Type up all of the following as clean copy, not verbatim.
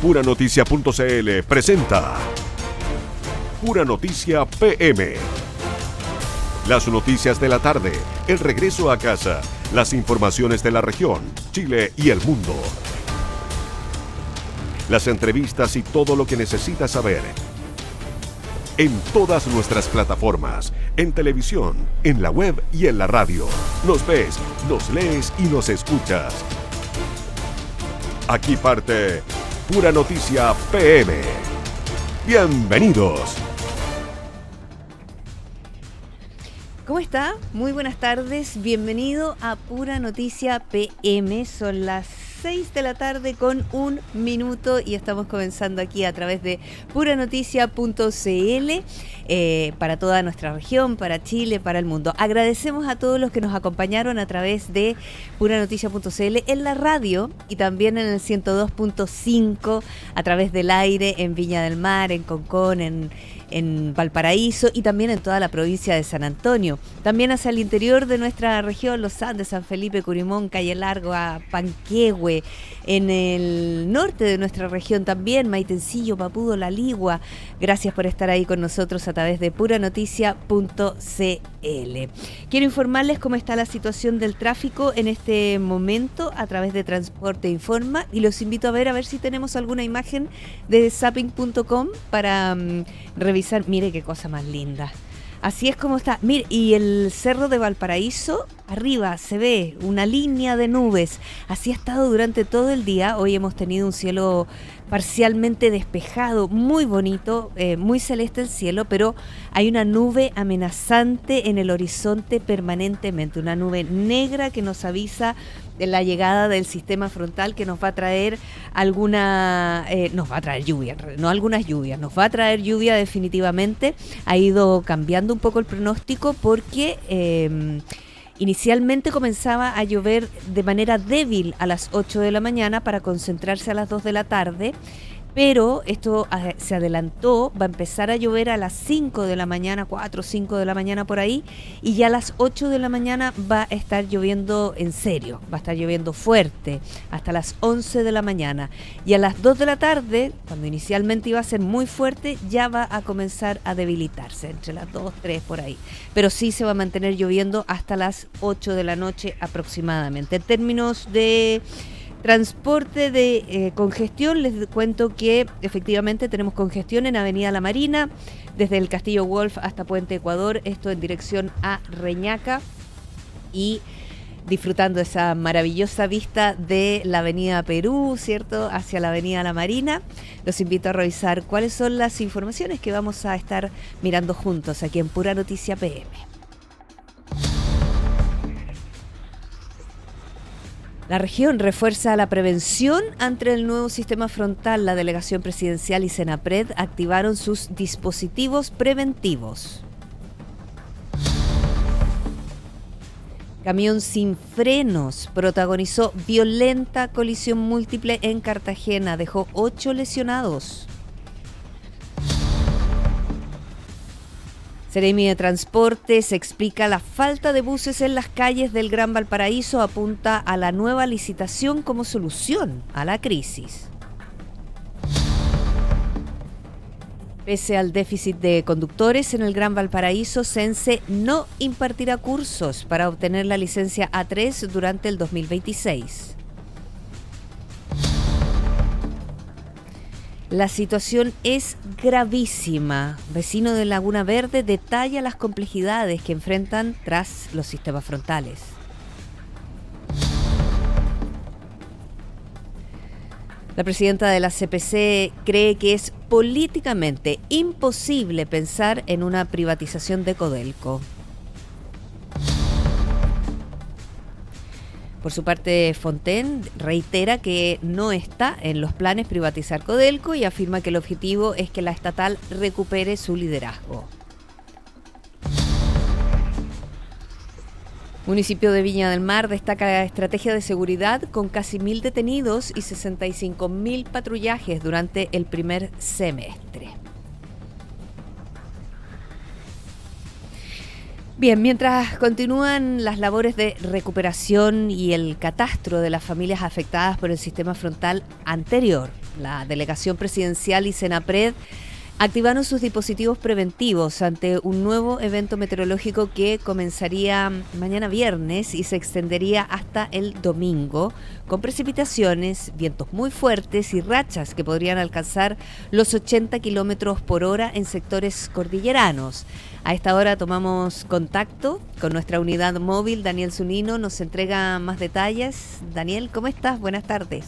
Puranoticia.cl presenta Pura Noticia PM. Las noticias de la tarde, el regreso a casa, las informaciones de la región, Chile y el mundo. Las entrevistas y todo lo que necesitas saber. En todas nuestras plataformas, en televisión, en la web y en la radio. Nos ves, nos lees y nos escuchas. Aquí parte Pura Noticia PM. Bienvenidos. ¿Cómo está? Muy buenas tardes. Bienvenido a Pura Noticia PM. Son las 6 de la tarde con 1 minuto y estamos comenzando aquí a través de puranoticia.cl para toda nuestra región, para Chile, para el mundo. Agradecemos a todos los que nos acompañaron a través de puranoticia.cl en la radio y también en el 102.5 a través del aire en Viña del Mar, en Concón, en Valparaíso y también en toda la provincia de San Antonio. También hacia el interior de nuestra región, Los Andes, San Felipe, Curimón, Calle Largo, a Panquehue, en el norte de nuestra región también, Maitencillo, Papudo, La Ligua. Gracias por estar ahí con nosotros a través de puranoticia.cl. Quiero informarles cómo está la situación del tráfico en este momento a través de Transporte Informa y los invito a ver si tenemos alguna imagen de zapping.com para revisar. Mire qué cosa más linda. Así es como está. Mire, y el cerro de Valparaíso, arriba se ve una línea de nubes. Así ha estado durante todo el día. Hoy hemos tenido un cielo parcialmente despejado, muy bonito, muy celeste el cielo, pero hay una nube amenazante en el horizonte permanentemente. Una nube negra que nos avisa de la llegada del sistema frontal que nos va a traer nos va a traer lluvia, no algunas lluvias, nos va a traer lluvia definitivamente. Ha ido cambiando un poco el pronóstico porque inicialmente comenzaba a llover de manera débil a las 8 de la mañana para concentrarse a las 2 de la tarde. Pero esto se adelantó, va a empezar a llover a las 5 de la mañana, 4 o 5 de la mañana por ahí, y ya a las 8 de la mañana va a estar lloviendo en serio, va a estar lloviendo fuerte, hasta las 11 de la mañana. Y a las 2 de la tarde, cuando inicialmente iba a ser muy fuerte, ya va a comenzar a debilitarse, entre las 2, 3 por ahí. Pero sí se va a mantener lloviendo hasta las 8 de la noche aproximadamente. En términos de transporte de congestión, les cuento que efectivamente tenemos congestión en Avenida La Marina, desde el Castillo Wolf hasta Puente Ecuador, esto en dirección a Reñaca, y disfrutando esa maravillosa vista de la Avenida Perú, ¿cierto?, hacia la Avenida La Marina. Los invito a revisar cuáles son las informaciones que vamos a estar mirando juntos aquí en Pura Noticia PM. La región refuerza la prevención ante el nuevo sistema frontal. La delegación presidencial y Senapred activaron sus dispositivos preventivos. Camión sin frenos protagonizó violenta colisión múltiple en Cartagena. Dejó 8 lesionados. Seremi de Transportes explica la falta de buses en las calles del Gran Valparaíso, apunta a la nueva licitación como solución a la crisis. Pese al déficit de conductores en el Gran Valparaíso, Sense no impartirá cursos para obtener la licencia A3 durante el 2026. La situación es gravísima. Vecino de Laguna Verde detalla las complejidades que enfrentan tras los sistemas frontales. La presidenta de la CPC cree que es políticamente imposible pensar en una privatización de Codelco. Por su parte, Fontaine reitera que no está en los planes privatizar Codelco y afirma que el objetivo es que la estatal recupere su liderazgo. Municipio de Viña del Mar destaca la estrategia de seguridad con casi 1.000 detenidos y 65.000 patrullajes durante el primer semestre. Bien, mientras continúan las labores de recuperación y el catastro de las familias afectadas por el sistema frontal anterior, la Delegación Presidencial y Senapred activaron sus dispositivos preventivos ante un nuevo evento meteorológico que comenzaría mañana viernes y se extendería hasta el domingo, con precipitaciones, vientos muy fuertes y rachas que podrían alcanzar los 80 kilómetros por hora en sectores cordilleranos. A esta hora tomamos contacto con nuestra unidad móvil. Daniel Zunino nos entrega más detalles. Daniel, ¿cómo estás? Buenas tardes.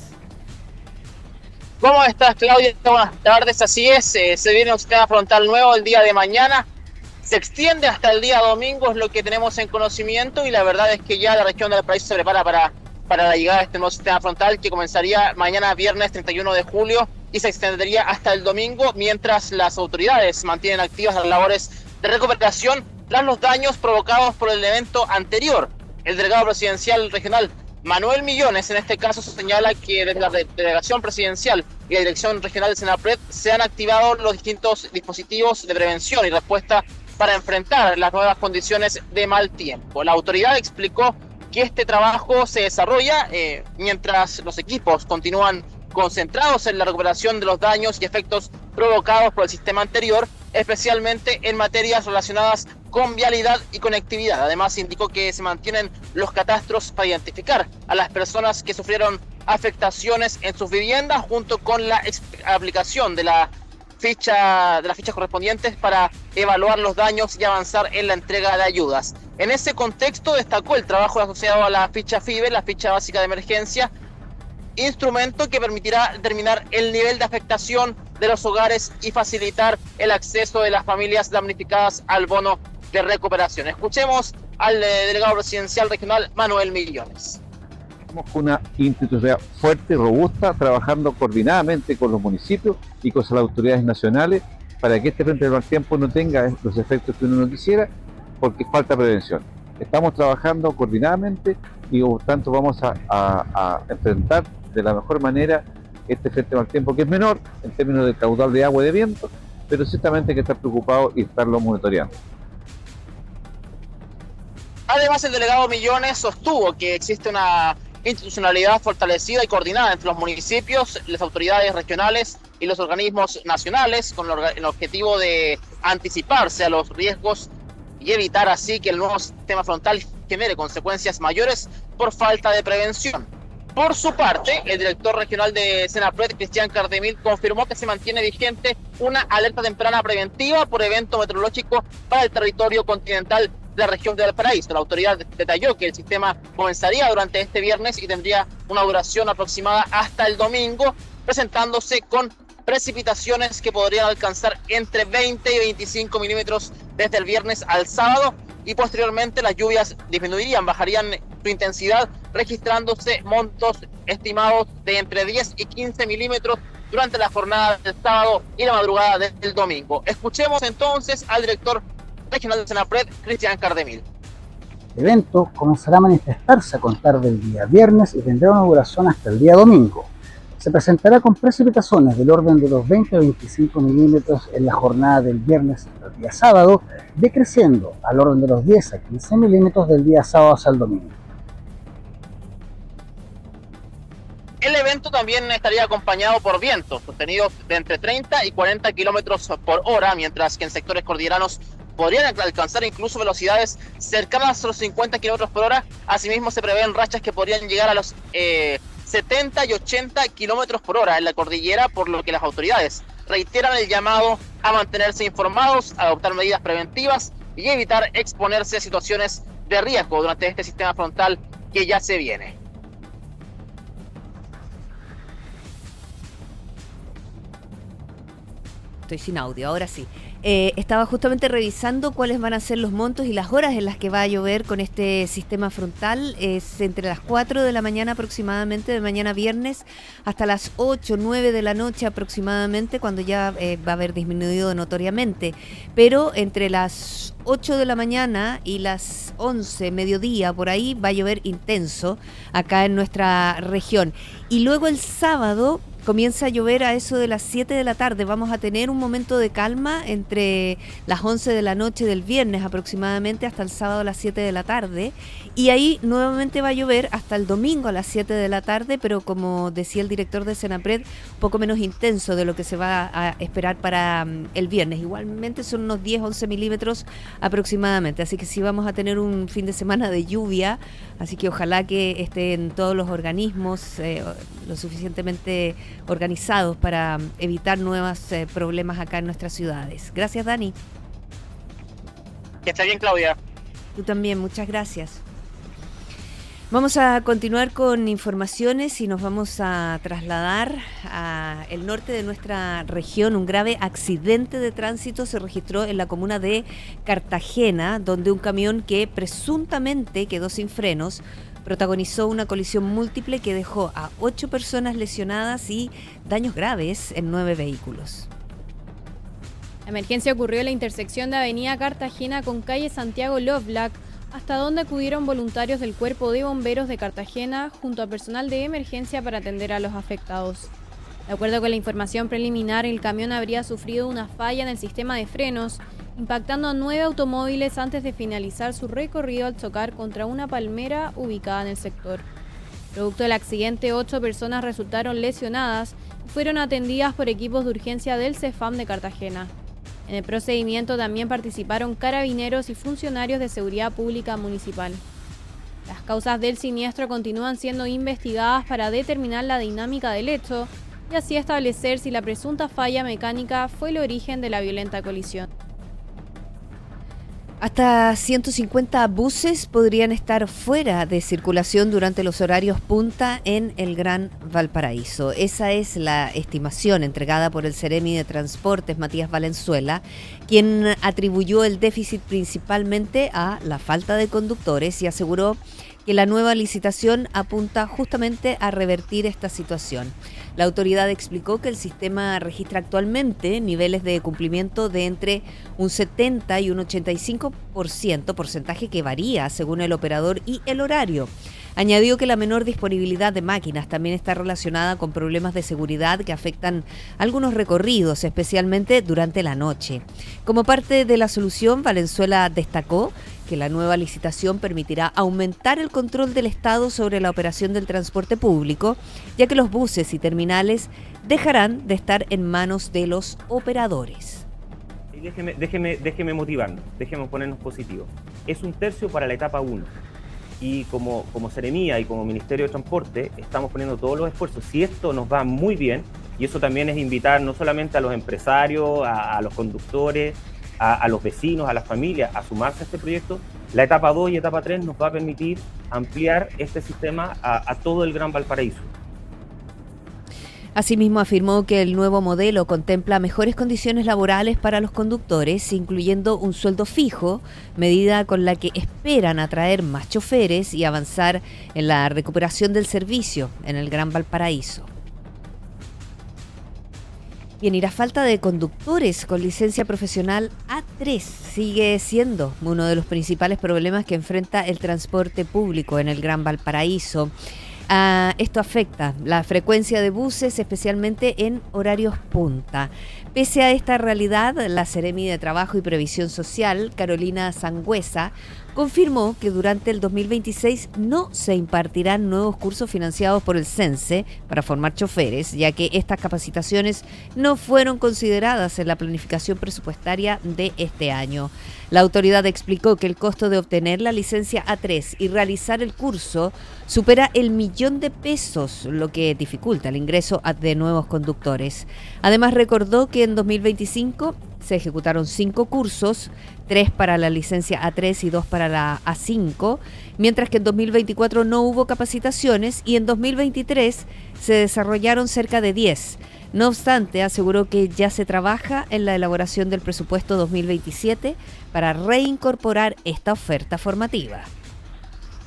¿Cómo estás, Claudia? Buenas tardes, así es, se viene un sistema frontal nuevo el día de mañana, se extiende hasta el día domingo, es lo que tenemos en conocimiento, y la verdad es que ya la región del país se prepara para la llegada de este nuevo sistema frontal que comenzaría mañana viernes 31 de julio y se extendería hasta el domingo, mientras las autoridades mantienen activas las labores de recuperación tras los daños provocados por el evento anterior. El delegado presidencial regional Manuel Millones, en este caso, señala que desde la Delegación Presidencial y la Dirección Regional de Senapred se han activado los distintos dispositivos de prevención y respuesta para enfrentar las nuevas condiciones de mal tiempo. La autoridad explicó que este trabajo se desarrolla mientras los equipos continúan concentrados en la recuperación de los daños y efectos provocados por el sistema anterior, especialmente en materias relacionadas con vialidad y conectividad. Además, indicó que se mantienen los catastros para identificar a las personas que sufrieron afectaciones en sus viviendas, junto con la aplicación de las fichas correspondientes para evaluar los daños y avanzar en la entrega de ayudas. En ese contexto destacó el trabajo asociado a la ficha FIBE, la ficha básica de emergencia, instrumento que permitirá determinar el nivel de afectación de los hogares y facilitar el acceso de las familias damnificadas al bono de recuperación. Escuchemos al delegado presidencial regional Manuel Millones. Estamos con una institucionalidad fuerte, robusta, trabajando coordinadamente con los municipios y con las autoridades nacionales para que este frente del mal tiempo no tenga los efectos que uno no quisiera, porque falta prevención. Estamos trabajando coordinadamente y por tanto vamos a enfrentar de la mejor manera este frente mal tiempo, que es menor en términos de caudal de agua y de viento, pero ciertamente hay que estar preocupado y estarlo monitoreando. Además, el delegado Millones sostuvo que existe una institucionalidad fortalecida y coordinada entre los municipios, las autoridades regionales y los organismos nacionales, con el objetivo de anticiparse a los riesgos y evitar así que el nuevo sistema frontal genere consecuencias mayores por falta de prevención. Por su parte, el director regional de Senapred, Cristian Cardemil, confirmó que se mantiene vigente una alerta temprana preventiva por evento meteorológico para el territorio continental de la región de Valparaíso. La autoridad detalló que el sistema comenzaría durante este viernes y tendría una duración aproximada hasta el domingo, presentándose con precipitaciones que podrían alcanzar entre 20 y 25 milímetros desde el viernes al sábado, y posteriormente las lluvias disminuirían, bajarían su intensidad, registrándose montos estimados de entre 10 y 15 milímetros durante la jornada del sábado y la madrugada del domingo. Escuchemos entonces al director regional de Senapred, Cristian Cardemil. El evento comenzará a manifestarse a contar del día viernes y tendrá una duración hasta el día domingo. Se presentará con precipitaciones del orden de los 20 a 25 milímetros en la jornada del viernes hasta el día sábado, decreciendo al orden de los 10 a 15 milímetros del día sábado hasta el domingo. El evento también estaría acompañado por vientos sostenidos de entre 30 y 40 kilómetros por hora, mientras que en sectores cordilleranos podrían alcanzar incluso velocidades cercanas a los 50 kilómetros por hora. Asimismo, se prevén rachas que podrían llegar a los 70 y 80 kilómetros por hora en la cordillera, por lo que las autoridades reiteran el llamado a mantenerse informados, a adoptar medidas preventivas y evitar exponerse a situaciones de riesgo durante este sistema frontal que ya se viene. Estoy sin audio, ahora sí. Estaba justamente revisando cuáles van a ser los montos y las horas en las que va a llover con este sistema frontal. Es entre las 4 de la mañana aproximadamente, de mañana viernes, hasta las 8, 9 de la noche aproximadamente, cuando ya va a haber disminuido notoriamente. Pero entre las 8 de la mañana y las 11, mediodía, por ahí, va a llover intenso acá en nuestra región. Y luego el sábado comienza a llover a eso de las 7 de la tarde. Vamos a tener un momento de calma entre las 11 de la noche del viernes aproximadamente hasta el sábado a las 7 de la tarde. Y ahí nuevamente va a llover hasta el domingo a las 7 de la tarde, pero como decía el director de Senapred, un poco menos intenso de lo que se va a esperar para el viernes. Igualmente son unos 10-11 milímetros aproximadamente. Así que sí vamos a tener un fin de semana de lluvia. Así que ojalá que estén todos los organismos lo suficientemente organizados para evitar nuevos problemas acá en nuestras ciudades. Gracias, Dani. Que esté bien, Claudia. Tú también, muchas gracias. Vamos a continuar con informaciones y nos vamos a trasladar al norte de nuestra región. Un grave accidente de tránsito se registró en la comuna de Cartagena, donde un camión que presuntamente quedó sin frenos protagonizó una colisión múltiple que dejó a 8 personas lesionadas y daños graves en 9 vehículos. La emergencia ocurrió en la intersección de Avenida Cartagena con calle Santiago Lovelock, hasta donde acudieron voluntarios del Cuerpo de Bomberos de Cartagena junto a personal de emergencia para atender a los afectados. De acuerdo con la información preliminar, el camión habría sufrido una falla en el sistema de frenos, impactando a 9 automóviles antes de finalizar su recorrido al chocar contra una palmera ubicada en el sector. Producto del accidente, 8 personas resultaron lesionadas y fueron atendidas por equipos de urgencia del CEFAM de Cartagena. En el procedimiento también participaron carabineros y funcionarios de seguridad pública municipal. Las causas del siniestro continúan siendo investigadas para determinar la dinámica del hecho y así establecer si la presunta falla mecánica fue el origen de la violenta colisión. Hasta 150 buses podrían estar fuera de circulación durante los horarios punta en el Gran Valparaíso. Esa es la estimación entregada por el Seremi de Transportes, Matías Valenzuela, quien atribuyó el déficit principalmente a la falta de conductores y aseguró que la nueva licitación apunta justamente a revertir esta situación. La autoridad explicó que el sistema registra actualmente niveles de cumplimiento de entre un 70 y un 85%, porcentaje que varía según el operador y el horario. Añadió que la menor disponibilidad de máquinas también está relacionada con problemas de seguridad que afectan algunos recorridos, especialmente durante la noche. Como parte de la solución, Valenzuela destacó que la nueva licitación permitirá aumentar el control del Estado sobre la operación del transporte público, ya que los buses y terminales dejarán de estar en manos de los operadores. Déjeme motivarnos, déjeme ponernos positivos. Es 1/3 para la etapa 1. Y como Seremía y como Ministerio de Transporte estamos poniendo todos los esfuerzos. Si esto nos va muy bien, y eso también es invitar no solamente a los empresarios, a los conductores, a los vecinos, a las familias, a sumarse a este proyecto, la etapa 2 y etapa 3 nos va a permitir ampliar este sistema a todo el Gran Valparaíso. Asimismo, afirmó que el nuevo modelo contempla mejores condiciones laborales para los conductores, incluyendo un sueldo fijo, medida con la que esperan atraer más choferes y avanzar en la recuperación del servicio en el Gran Valparaíso. Bien, y la falta de conductores con licencia profesional A3 sigue siendo uno de los principales problemas que enfrenta el transporte público en el Gran Valparaíso. Esto afecta la frecuencia de buses, especialmente en horarios punta. Pese a esta realidad, la Seremi de Trabajo y Previsión Social, Carolina Sangüesa, confirmó que durante el 2026 no se impartirán nuevos cursos financiados por el CENSE para formar choferes, ya que estas capacitaciones no fueron consideradas en la planificación presupuestaria de este año. La autoridad explicó que el costo de obtener la licencia A3 y realizar el curso supera el $1.000.000, lo que dificulta el ingreso de nuevos conductores. Además, recordó que en 2025 se ejecutaron 5 cursos, 3 para la licencia A3 y 2 para la A5, mientras que en 2024 no hubo capacitaciones y en 2023 se desarrollaron cerca de 10. No obstante, aseguró que ya se trabaja en la elaboración del presupuesto 2027 para reincorporar esta oferta formativa.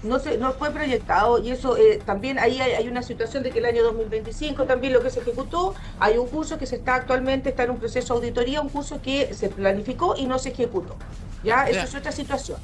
No fue proyectado y eso también ahí hay una situación de que el año 2025 también lo que se ejecutó, hay un curso que actualmente está en un proceso de auditoría, un curso que se planificó y no se ejecutó. Ya, eso es otra situación.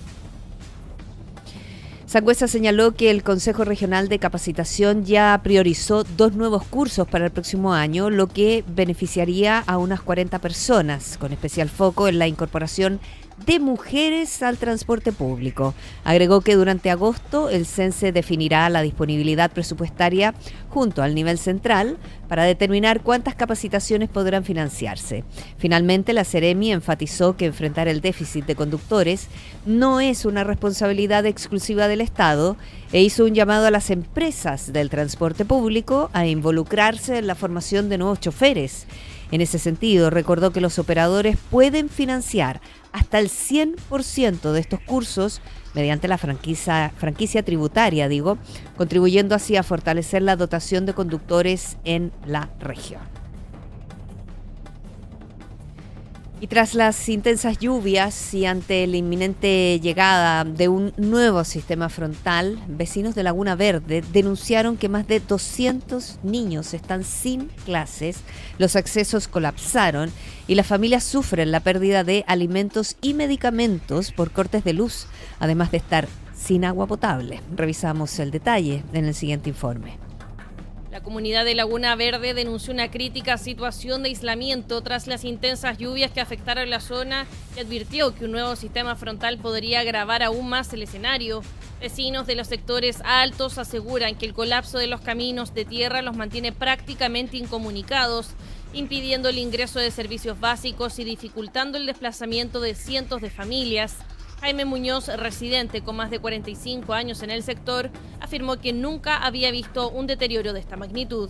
Sangüesa señaló que el Consejo Regional de Capacitación ya priorizó 2 nuevos cursos para el próximo año, lo que beneficiaría a unas 40 personas, con especial foco en la incorporación de mujeres al transporte público. Agregó que durante agosto el CENSE definirá la disponibilidad presupuestaria junto al nivel central para determinar cuántas capacitaciones podrán financiarse. Finalmente, la Seremi enfatizó que enfrentar el déficit de conductores no es una responsabilidad exclusiva del Estado e hizo un llamado a las empresas del transporte público a involucrarse en la formación de nuevos choferes. En ese sentido, recordó que los operadores pueden financiar hasta el 100% de estos cursos mediante la franquicia tributaria, contribuyendo así a fortalecer la dotación de conductores en la región. Y tras las intensas lluvias y ante la inminente llegada de un nuevo sistema frontal, vecinos de Laguna Verde denunciaron que más de 200 niños están sin clases, los accesos colapsaron y las familias sufren la pérdida de alimentos y medicamentos por cortes de luz, además de estar sin agua potable. Revisamos el detalle en el siguiente informe. La comunidad de Laguna Verde denunció una crítica situación de aislamiento tras las intensas lluvias que afectaron la zona y advirtió que un nuevo sistema frontal podría agravar aún más el escenario. Vecinos de los sectores altos aseguran que el colapso de los caminos de tierra los mantiene prácticamente incomunicados, impidiendo el ingreso de servicios básicos y dificultando el desplazamiento de cientos de familias. Jaime Muñoz, residente con más de 45 años en el sector, afirmó que nunca había visto un deterioro de esta magnitud.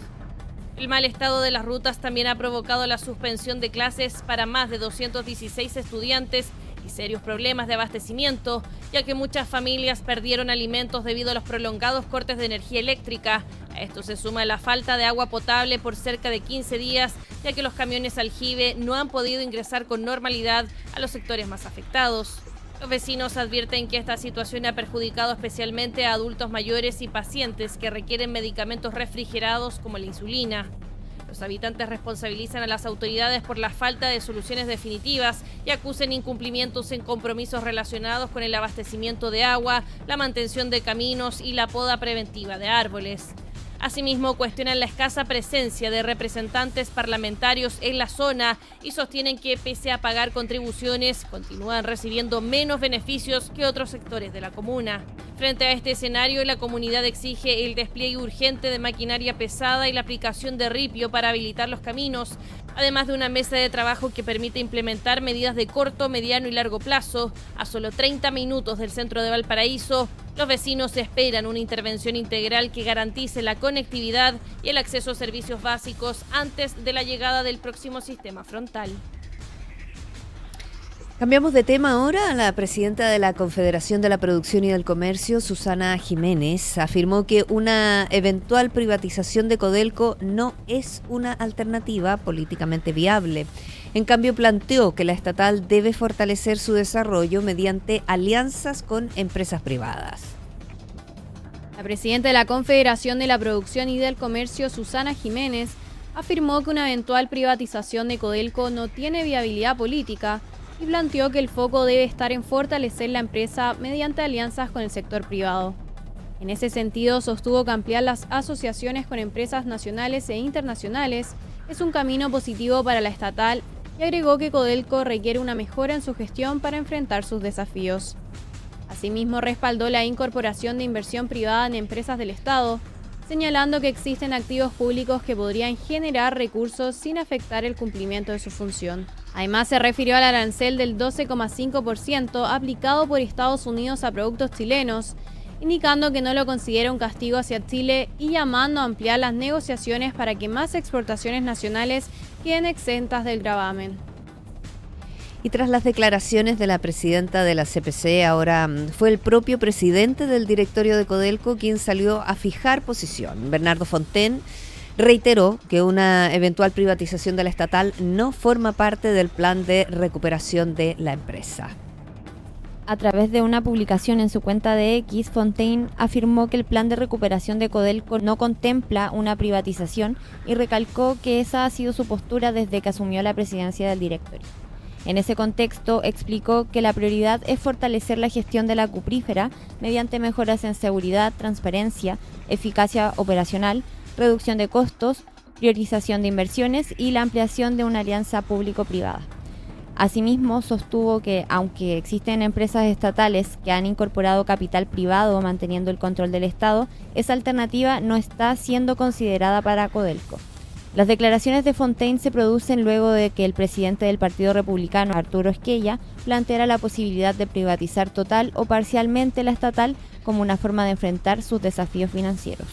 El mal estado de las rutas también ha provocado la suspensión de clases para más de 216 estudiantes y serios problemas de abastecimiento, ya que muchas familias perdieron alimentos debido a los prolongados cortes de energía eléctrica. A esto se suma la falta de agua potable por cerca de 15 días, ya que los camiones aljibe no han podido ingresar con normalidad a los sectores más afectados. Los vecinos advierten que esta situación ha perjudicado especialmente a adultos mayores y pacientes que requieren medicamentos refrigerados como la insulina. Los habitantes responsabilizan a las autoridades por la falta de soluciones definitivas y acusan incumplimientos en compromisos relacionados con el abastecimiento de agua, la mantención de caminos y la poda preventiva de árboles. Asimismo, cuestionan la escasa presencia de representantes parlamentarios en la zona y sostienen que, pese a pagar contribuciones, continúan recibiendo menos beneficios que otros sectores de la comuna. Frente a este escenario, la comunidad exige el despliegue urgente de maquinaria pesada y la aplicación de ripio para habilitar los caminos, además de una mesa de trabajo que permite implementar medidas de corto, mediano y largo plazo. A solo 30 minutos del centro de Valparaíso, los vecinos esperan una intervención integral que garantice la conectividad y el acceso a servicios básicos antes de la llegada del próximo sistema frontal. Cambiamos de tema ahora. La presidenta de la Confederación de la Producción y del Comercio, Susana Jiménez, afirmó que una eventual privatización de Codelco no es una alternativa políticamente viable. En cambio, planteó que la estatal debe fortalecer su desarrollo mediante alianzas con empresas privadas. La presidenta de la Confederación de la Producción y del Comercio, Susana Jiménez, afirmó que una eventual privatización de Codelco no tiene viabilidad política y planteó que el foco debe estar en fortalecer la empresa mediante alianzas con el sector privado. En ese sentido, sostuvo que ampliar las asociaciones con empresas nacionales e internacionales es un camino positivo para la estatal y agregó que Codelco requiere una mejora en su gestión para enfrentar sus desafíos. Asimismo, respaldó la incorporación de inversión privada en empresas del Estado, señalando que existen activos públicos que podrían generar recursos sin afectar el cumplimiento de su función. Además, se refirió al arancel del 12,5% aplicado por Estados Unidos a productos chilenos, indicando que no lo considera un castigo hacia Chile y llamando a ampliar las negociaciones para que más exportaciones nacionales queden exentas del gravamen. Y tras las declaraciones de la presidenta de la CPC, ahora fue el propio presidente del directorio de Codelco quien salió a fijar posición. Bernardo Fontaine reiteró que una eventual privatización de la estatal no forma parte del plan de recuperación de la empresa. A través de una publicación en su cuenta de X, Fontaine afirmó que el plan de recuperación de Codelco no contempla una privatización y recalcó que esa ha sido su postura desde que asumió la presidencia del directorio. En ese contexto, explicó que la prioridad es fortalecer la gestión de la cuprífera mediante mejoras en seguridad, transparencia, eficacia operacional, reducción de costos, priorización de inversiones y la ampliación de una alianza público-privada. Asimismo, sostuvo que, aunque existen empresas estatales que han incorporado capital privado manteniendo el control del Estado, esa alternativa no está siendo considerada para Codelco. Las declaraciones de Fontaine se producen luego de que el presidente del Partido Republicano, Arturo Esquella, planteara la posibilidad de privatizar total o parcialmente la estatal como una forma de enfrentar sus desafíos financieros.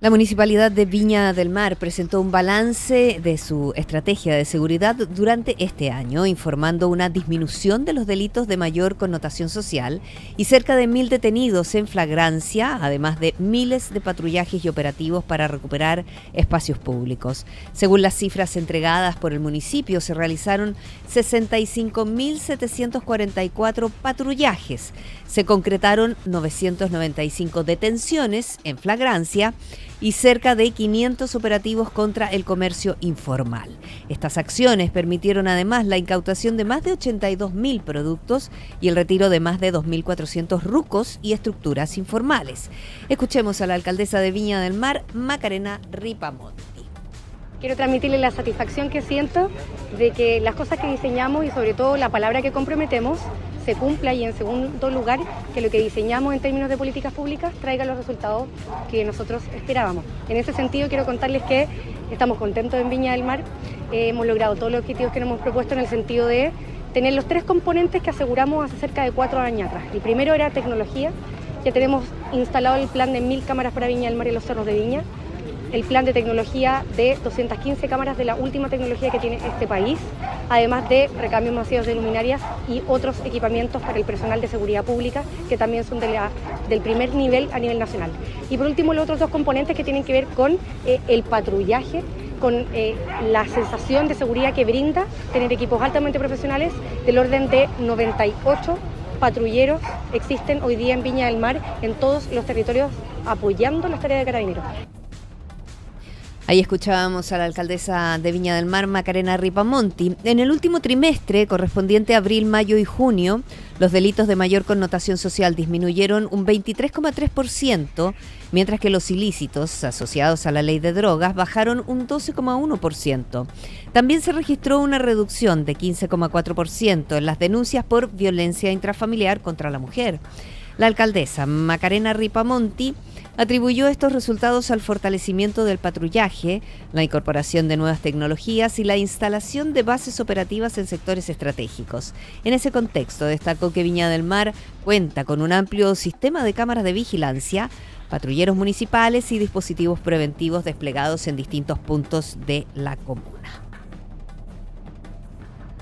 La Municipalidad de Viña del Mar presentó un balance de su estrategia de seguridad durante este año, informando una disminución de los delitos de mayor connotación social y cerca de 1.000 detenidos en flagrancia, además de miles de patrullajes y operativos para recuperar espacios públicos. Según las cifras entregadas por el municipio, se realizaron 65.744 patrullajes. Se concretaron 995 detenciones en flagrancia y cerca de 500 operativos contra el comercio informal. Estas acciones permitieron además la incautación de más de 82.000 productos y el retiro de más de 2.400 rucos y estructuras informales. Escuchemos a la alcaldesa de Viña del Mar, Macarena Ripamonti. Quiero transmitirle la satisfacción que siento de que las cosas que diseñamos y sobre todo la palabra que comprometemos se cumpla, y en segundo lugar que lo que diseñamos en términos de políticas públicas traiga los resultados que nosotros esperábamos. En ese sentido quiero contarles que estamos contentos en Viña del Mar, hemos logrado todos los objetivos que nos hemos propuesto en el sentido de tener los 3 componentes que aseguramos hace cerca de 4 años atrás. El primero era tecnología, ya tenemos instalado el plan de 1.000 cámaras para Viña del Mar y los cerros de Viña, el plan de tecnología de 215 cámaras de la última tecnología que tiene este país, además de recambios masivos de luminarias y otros equipamientos para el personal de seguridad pública que también son del primer nivel a nivel nacional. Y por último, los otros 2 componentes que tienen que ver con el patrullaje, con la sensación de seguridad que brinda tener equipos altamente profesionales del orden de 98 patrulleros existen hoy día en Viña del Mar, en todos los territorios, apoyando las tareas de Carabineros. Ahí escuchábamos a la alcaldesa de Viña del Mar, Macarena Ripamonti. En el último trimestre, correspondiente a abril, mayo y junio, los delitos de mayor connotación social disminuyeron un 23,3%, mientras que los ilícitos asociados a la ley de drogas bajaron un 12,1%. También se registró una reducción de 15,4% en las denuncias por violencia intrafamiliar contra la mujer. La alcaldesa Macarena Ripamonti atribuyó estos resultados al fortalecimiento del patrullaje, la incorporación de nuevas tecnologías y la instalación de bases operativas en sectores estratégicos. En ese contexto, destacó que Viña del Mar cuenta con un amplio sistema de cámaras de vigilancia, patrulleros municipales y dispositivos preventivos desplegados en distintos puntos de la comuna.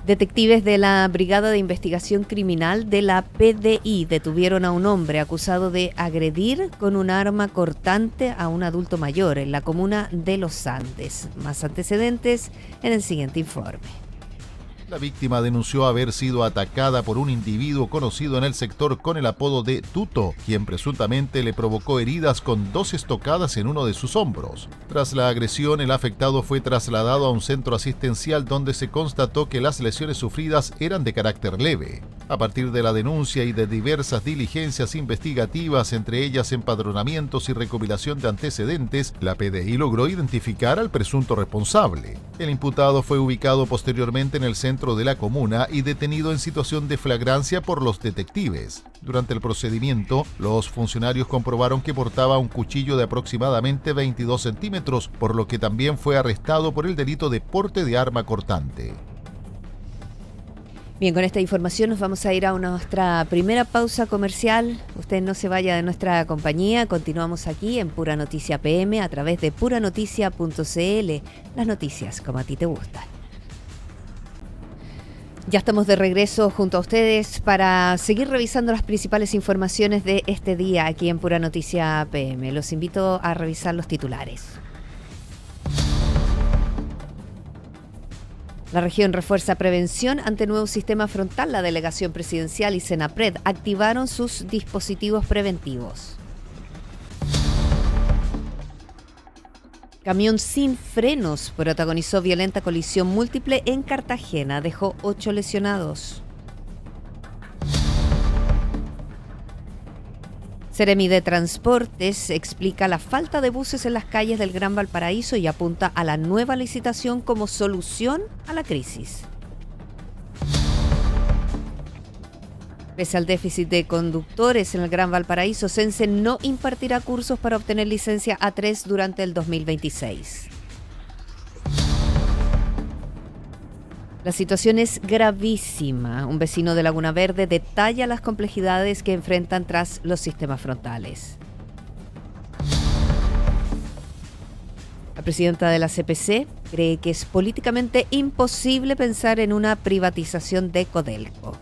Detectives de la Brigada de Investigación Criminal de la PDI detuvieron a un hombre acusado de agredir con un arma cortante a un adulto mayor en la comuna de Los Andes. Más antecedentes en el siguiente informe. La víctima denunció haber sido atacada por un individuo conocido en el sector con el apodo de Tuto, quien presuntamente le provocó heridas con 2 estocadas en uno de sus hombros. Tras la agresión, el afectado fue trasladado a un centro asistencial donde se constató que las lesiones sufridas eran de carácter leve. A partir de la denuncia y de diversas diligencias investigativas, entre ellas empadronamientos y recopilación de antecedentes, la PDI logró identificar al presunto responsable. El imputado fue ubicado posteriormente en el centro de la comuna y detenido en situación de flagrancia por los detectives. Durante el procedimiento, los funcionarios comprobaron que portaba un cuchillo de aproximadamente 22 centímetros, por lo que también fue arrestado por el delito de porte de arma cortante. Bien, con esta información nos vamos a ir a nuestra primera pausa comercial. Usted no se vaya de nuestra compañía. Continuamos aquí en Pura Noticia PM a través de puranoticia.cl. Las noticias como a ti te gustan. Ya estamos de regreso junto a ustedes para seguir revisando las principales informaciones de este día aquí en Pura Noticia PM. Los invito a revisar los titulares. La región refuerza prevención ante nuevo sistema frontal. La delegación presidencial y Senapred activaron sus dispositivos preventivos. Camión sin frenos protagonizó violenta colisión múltiple en Cartagena, dejó 8 lesionados. Seremi de Transportes explica la falta de buses en las calles del Gran Valparaíso y apunta a la nueva licitación como solución a la crisis. Pese al déficit de conductores en el Gran Valparaíso, Sense no impartirá cursos para obtener licencia A3 durante el 2026. La situación es gravísima. Un vecino de Laguna Verde detalla las complejidades que enfrentan tras los sistemas frontales. La presidenta de la CPC cree que es políticamente imposible pensar en una privatización de Codelco.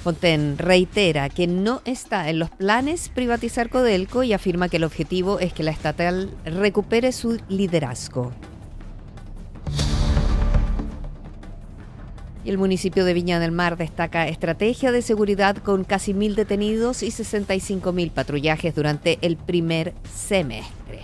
Fontaine reitera que no está en los planes privatizar Codelco y afirma que el objetivo es que la estatal recupere su liderazgo. Y el municipio de Viña del Mar destaca estrategia de seguridad con casi 1.000 detenidos y 65.000 patrullajes durante el primer semestre.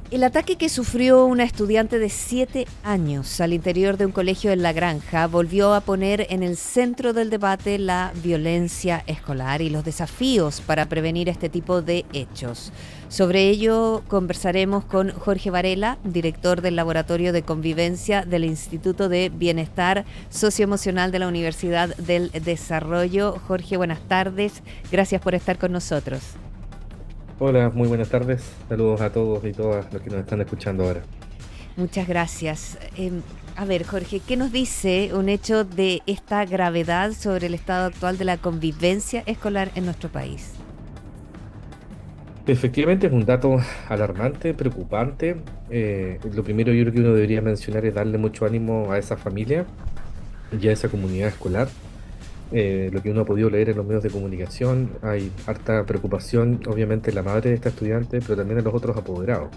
El ataque que sufrió una estudiante de 7 años al interior de un colegio en La Granja volvió a poner en el centro del debate la violencia escolar y los desafíos para prevenir este tipo de hechos. Sobre ello conversaremos con Jorge Varela, director del Laboratorio de Convivencia del Instituto de Bienestar Socioemocional de la Universidad del Desarrollo. Jorge, buenas tardes. Gracias por estar con nosotros. Hola, muy buenas tardes. Saludos a todos y todas los que nos están escuchando ahora. Muchas gracias. A ver, Jorge, ¿qué nos dice un hecho de esta gravedad sobre el estado actual de la convivencia escolar en nuestro país? Efectivamente es un dato alarmante, preocupante. Lo primero yo creo que uno debería mencionar es darle mucho ánimo a esa familia y a esa comunidad escolar. Lo que uno ha podido leer en los medios de comunicación, hay harta preocupación, obviamente, en la madre de esta estudiante, pero también en los otros apoderados.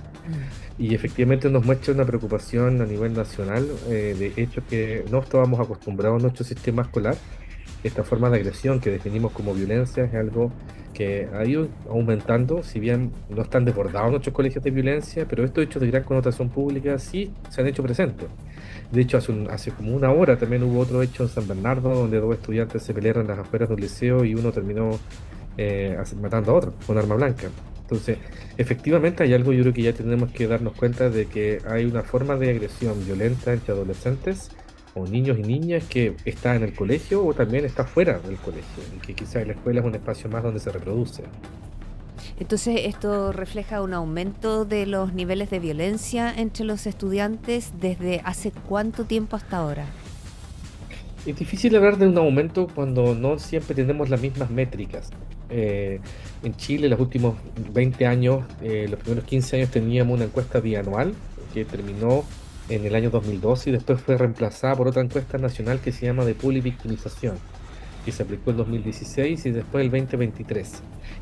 Y efectivamente nos muestra una preocupación a nivel nacional de hechos que no estábamos acostumbrados en nuestro sistema escolar. Esta forma de agresión que definimos como violencia es algo que ha ido aumentando, si bien no están desbordados nuestros colegios de violencia, pero estos hechos de gran connotación pública sí se han hecho presentes. De hecho, hace como una hora también hubo otro hecho en San Bernardo, donde 2 estudiantes se pelearon en las afueras de un liceo y uno terminó matando a otro con arma blanca. Entonces, efectivamente hay algo, yo creo que ya tenemos que darnos cuenta de que hay una forma de agresión violenta entre adolescentes o niños y niñas que está en el colegio o también está fuera del colegio y que quizás la escuela es un espacio más donde se reproduce. Entonces, ¿esto refleja un aumento de los niveles de violencia entre los estudiantes desde hace cuánto tiempo hasta ahora? Es difícil hablar de un aumento cuando no siempre tenemos las mismas métricas. En Chile, los últimos 20 años, los primeros 15 años teníamos una encuesta bianual que terminó en el año 2012 y después fue reemplazada por otra encuesta nacional que se llama de polivictimización, que se aplicó en 2016 y después el 2023.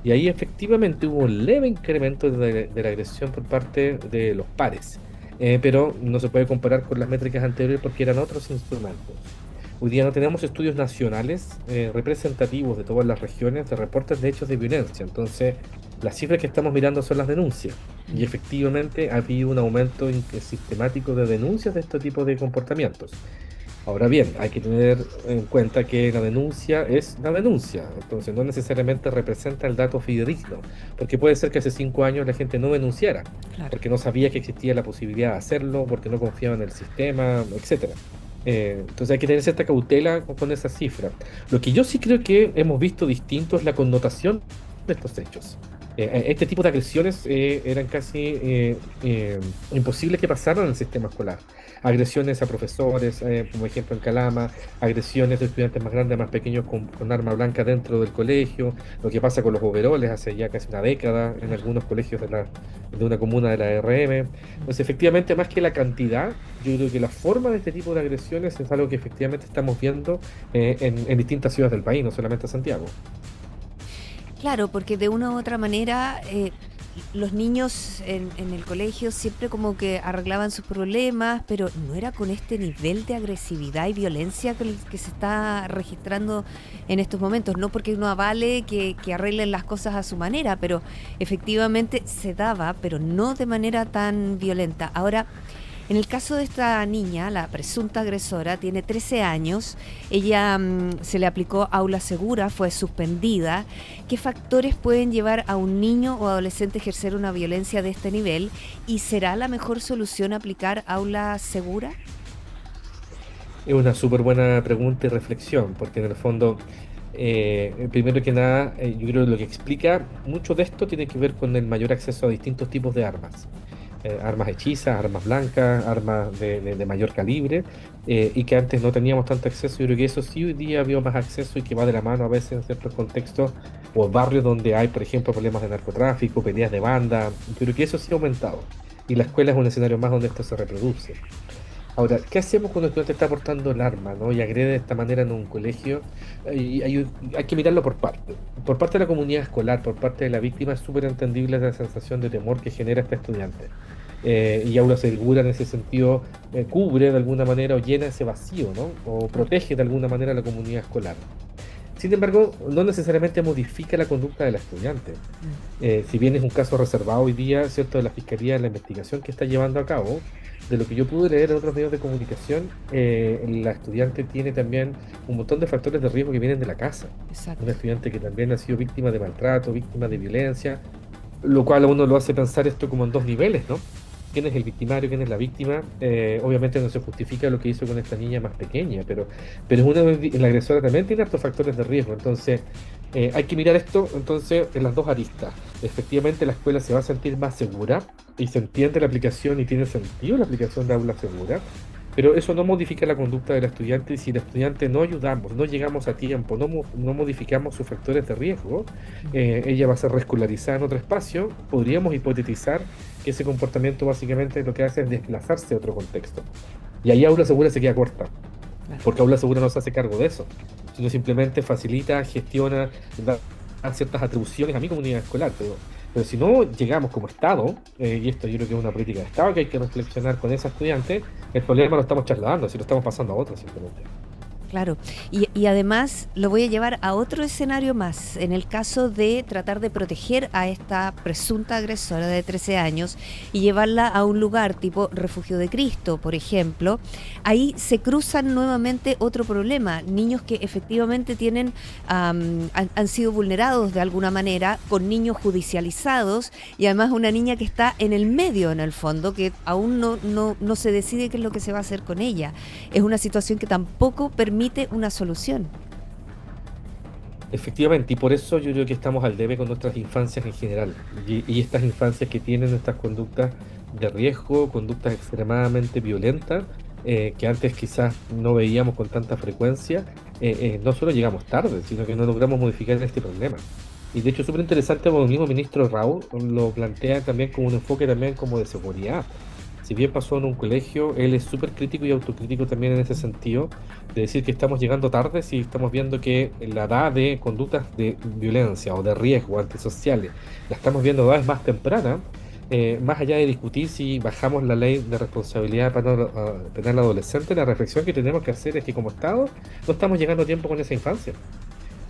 Y ahí efectivamente hubo un leve incremento de la agresión por parte de los pares, pero no se puede comparar con las métricas anteriores porque eran otros instrumentos. Hoy día no tenemos estudios nacionales representativos de todas las regiones de reportes de hechos de violencia, entonces las cifras que estamos mirando son las denuncias y efectivamente ha habido un aumento sistemático de denuncias de este tipo de comportamientos. Ahora bien, hay que tener en cuenta que la denuncia es la denuncia, entonces no necesariamente representa el dato fidedigno, porque puede ser que hace 5 años la gente no denunciara, claro, porque no sabía que existía la posibilidad de hacerlo, porque no confiaba en el sistema, etcétera. Entonces hay que tener cierta cautela con esa cifra. Lo que yo sí creo que hemos visto distinto es la connotación de estos hechos. Este tipo de agresiones eran casi imposibles que pasaran en el sistema escolar. Agresiones a profesores, como ejemplo en Calama, agresiones de estudiantes más grandes, más pequeños con arma blanca dentro del colegio, lo que pasa con los overoles hace ya casi una década en algunos colegios de una comuna de la RM. Entonces efectivamente, más que la cantidad, yo creo que la forma de este tipo de agresiones es algo que efectivamente estamos viendo en distintas ciudades del país, no solamente en Santiago. Claro, porque de una u otra manera los niños en el colegio siempre como que arreglaban sus problemas, pero no era con este nivel de agresividad y violencia que se está registrando en estos momentos. No porque uno avale que arreglen las cosas a su manera, pero efectivamente se daba, pero no de manera tan violenta. Ahora, en el caso de esta niña, la presunta agresora, tiene 13 años, ella se le aplicó aula segura, fue suspendida. ¿Qué factores pueden llevar a un niño o adolescente a ejercer una violencia de este nivel? ¿Y será la mejor solución aplicar aula segura? Es una súper buena pregunta y reflexión, porque en el fondo, primero que nada, yo creo que lo que explica mucho de esto tiene que ver con el mayor acceso a distintos tipos de armas. Armas hechizas, armas blancas, armas de mayor calibre, y que antes no teníamos tanto acceso. Yo creo que eso sí hoy día había más acceso y que va de la mano a veces en ciertos contextos o barrios donde hay, por ejemplo, problemas de narcotráfico, peleas de banda. Yo creo que eso sí ha aumentado, y la escuela es un escenario más donde esto se reproduce. Ahora, ¿qué hacemos cuando el estudiante está portando el arma, ¿no? Y agrede de esta manera en un colegio? Hay que mirarlo por parte. Por parte de la comunidad escolar, por parte de la víctima, es súper entendible la sensación de temor que genera este estudiante. Y Aula Segura en ese sentido cubre de alguna manera o llena ese vacío, ¿no? O protege de alguna manera a la comunidad escolar. Sin embargo, no necesariamente modifica la conducta de la estudiante. Si bien es un caso reservado hoy día, ¿cierto?, de la Fiscalía en la investigación que está llevando a cabo, de lo que yo pude leer en otros medios de comunicación, la estudiante tiene también un montón de factores de riesgo que vienen de la casa. Exacto. Una estudiante que también ha sido víctima de maltrato, víctima de violencia, lo cual a uno lo hace pensar esto como en dos niveles, ¿no? ¿Quién es el victimario? ¿Quién es la víctima? Obviamente no se justifica lo que hizo con esta niña más pequeña, pero la agresora también tiene estos factores de riesgo. Entonces, hay que mirar esto entonces en las dos aristas. Efectivamente, la escuela se va a sentir más segura y se entiende la aplicación y tiene sentido la aplicación de aula segura, pero eso no modifica la conducta del estudiante. Y si el estudiante no ayudamos, no llegamos a tiempo, no modificamos sus factores de riesgo, ella va a ser reescolarizada en otro espacio. Podríamos hipotetizar que ese comportamiento básicamente lo que hace es desplazarse a otro contexto. Y ahí Aula Segura se queda corta, porque Aula Segura no se hace cargo de eso, sino simplemente facilita, gestiona, da ciertas atribuciones a mi comunidad escolar. Pero si no llegamos como Estado, y esto yo creo que es una política de Estado que hay que reflexionar con esa estudiante, el problema lo estamos trasladando, si lo estamos pasando a otros simplemente. Claro, y además lo voy a llevar a otro escenario más, en el caso de tratar de proteger a esta presunta agresora de 13 años y llevarla a un lugar tipo Refugio de Cristo, por ejemplo. Ahí se cruzan nuevamente otro problema, niños que efectivamente tienen han sido vulnerados de alguna manera, con niños judicializados, y además una niña que está en el medio, en el fondo, que aún no se decide qué es lo que se va a hacer con ella. Es una situación que tampoco permite una solución. Efectivamente, y por eso yo creo que estamos al debe con nuestras infancias en general, y estas infancias que tienen estas conductas de riesgo, conductas extremadamente violentas, que antes quizás no veíamos con tanta frecuencia. No solo llegamos tarde, sino que no logramos modificar este problema. Y de hecho es súper interesante, como el mismo ministro Raúl lo plantea también como un enfoque también como de seguridad. Si bien pasó en un colegio, él es súper crítico y autocrítico también en ese sentido, de decir que estamos llegando tarde si estamos viendo que la edad de conductas de violencia o de riesgo antisociales la estamos viendo cada vez más temprana. Más allá de discutir si bajamos la ley de responsabilidad penal adolescente, la reflexión que tenemos que hacer es que como Estado no estamos llegando a tiempo con esa infancia.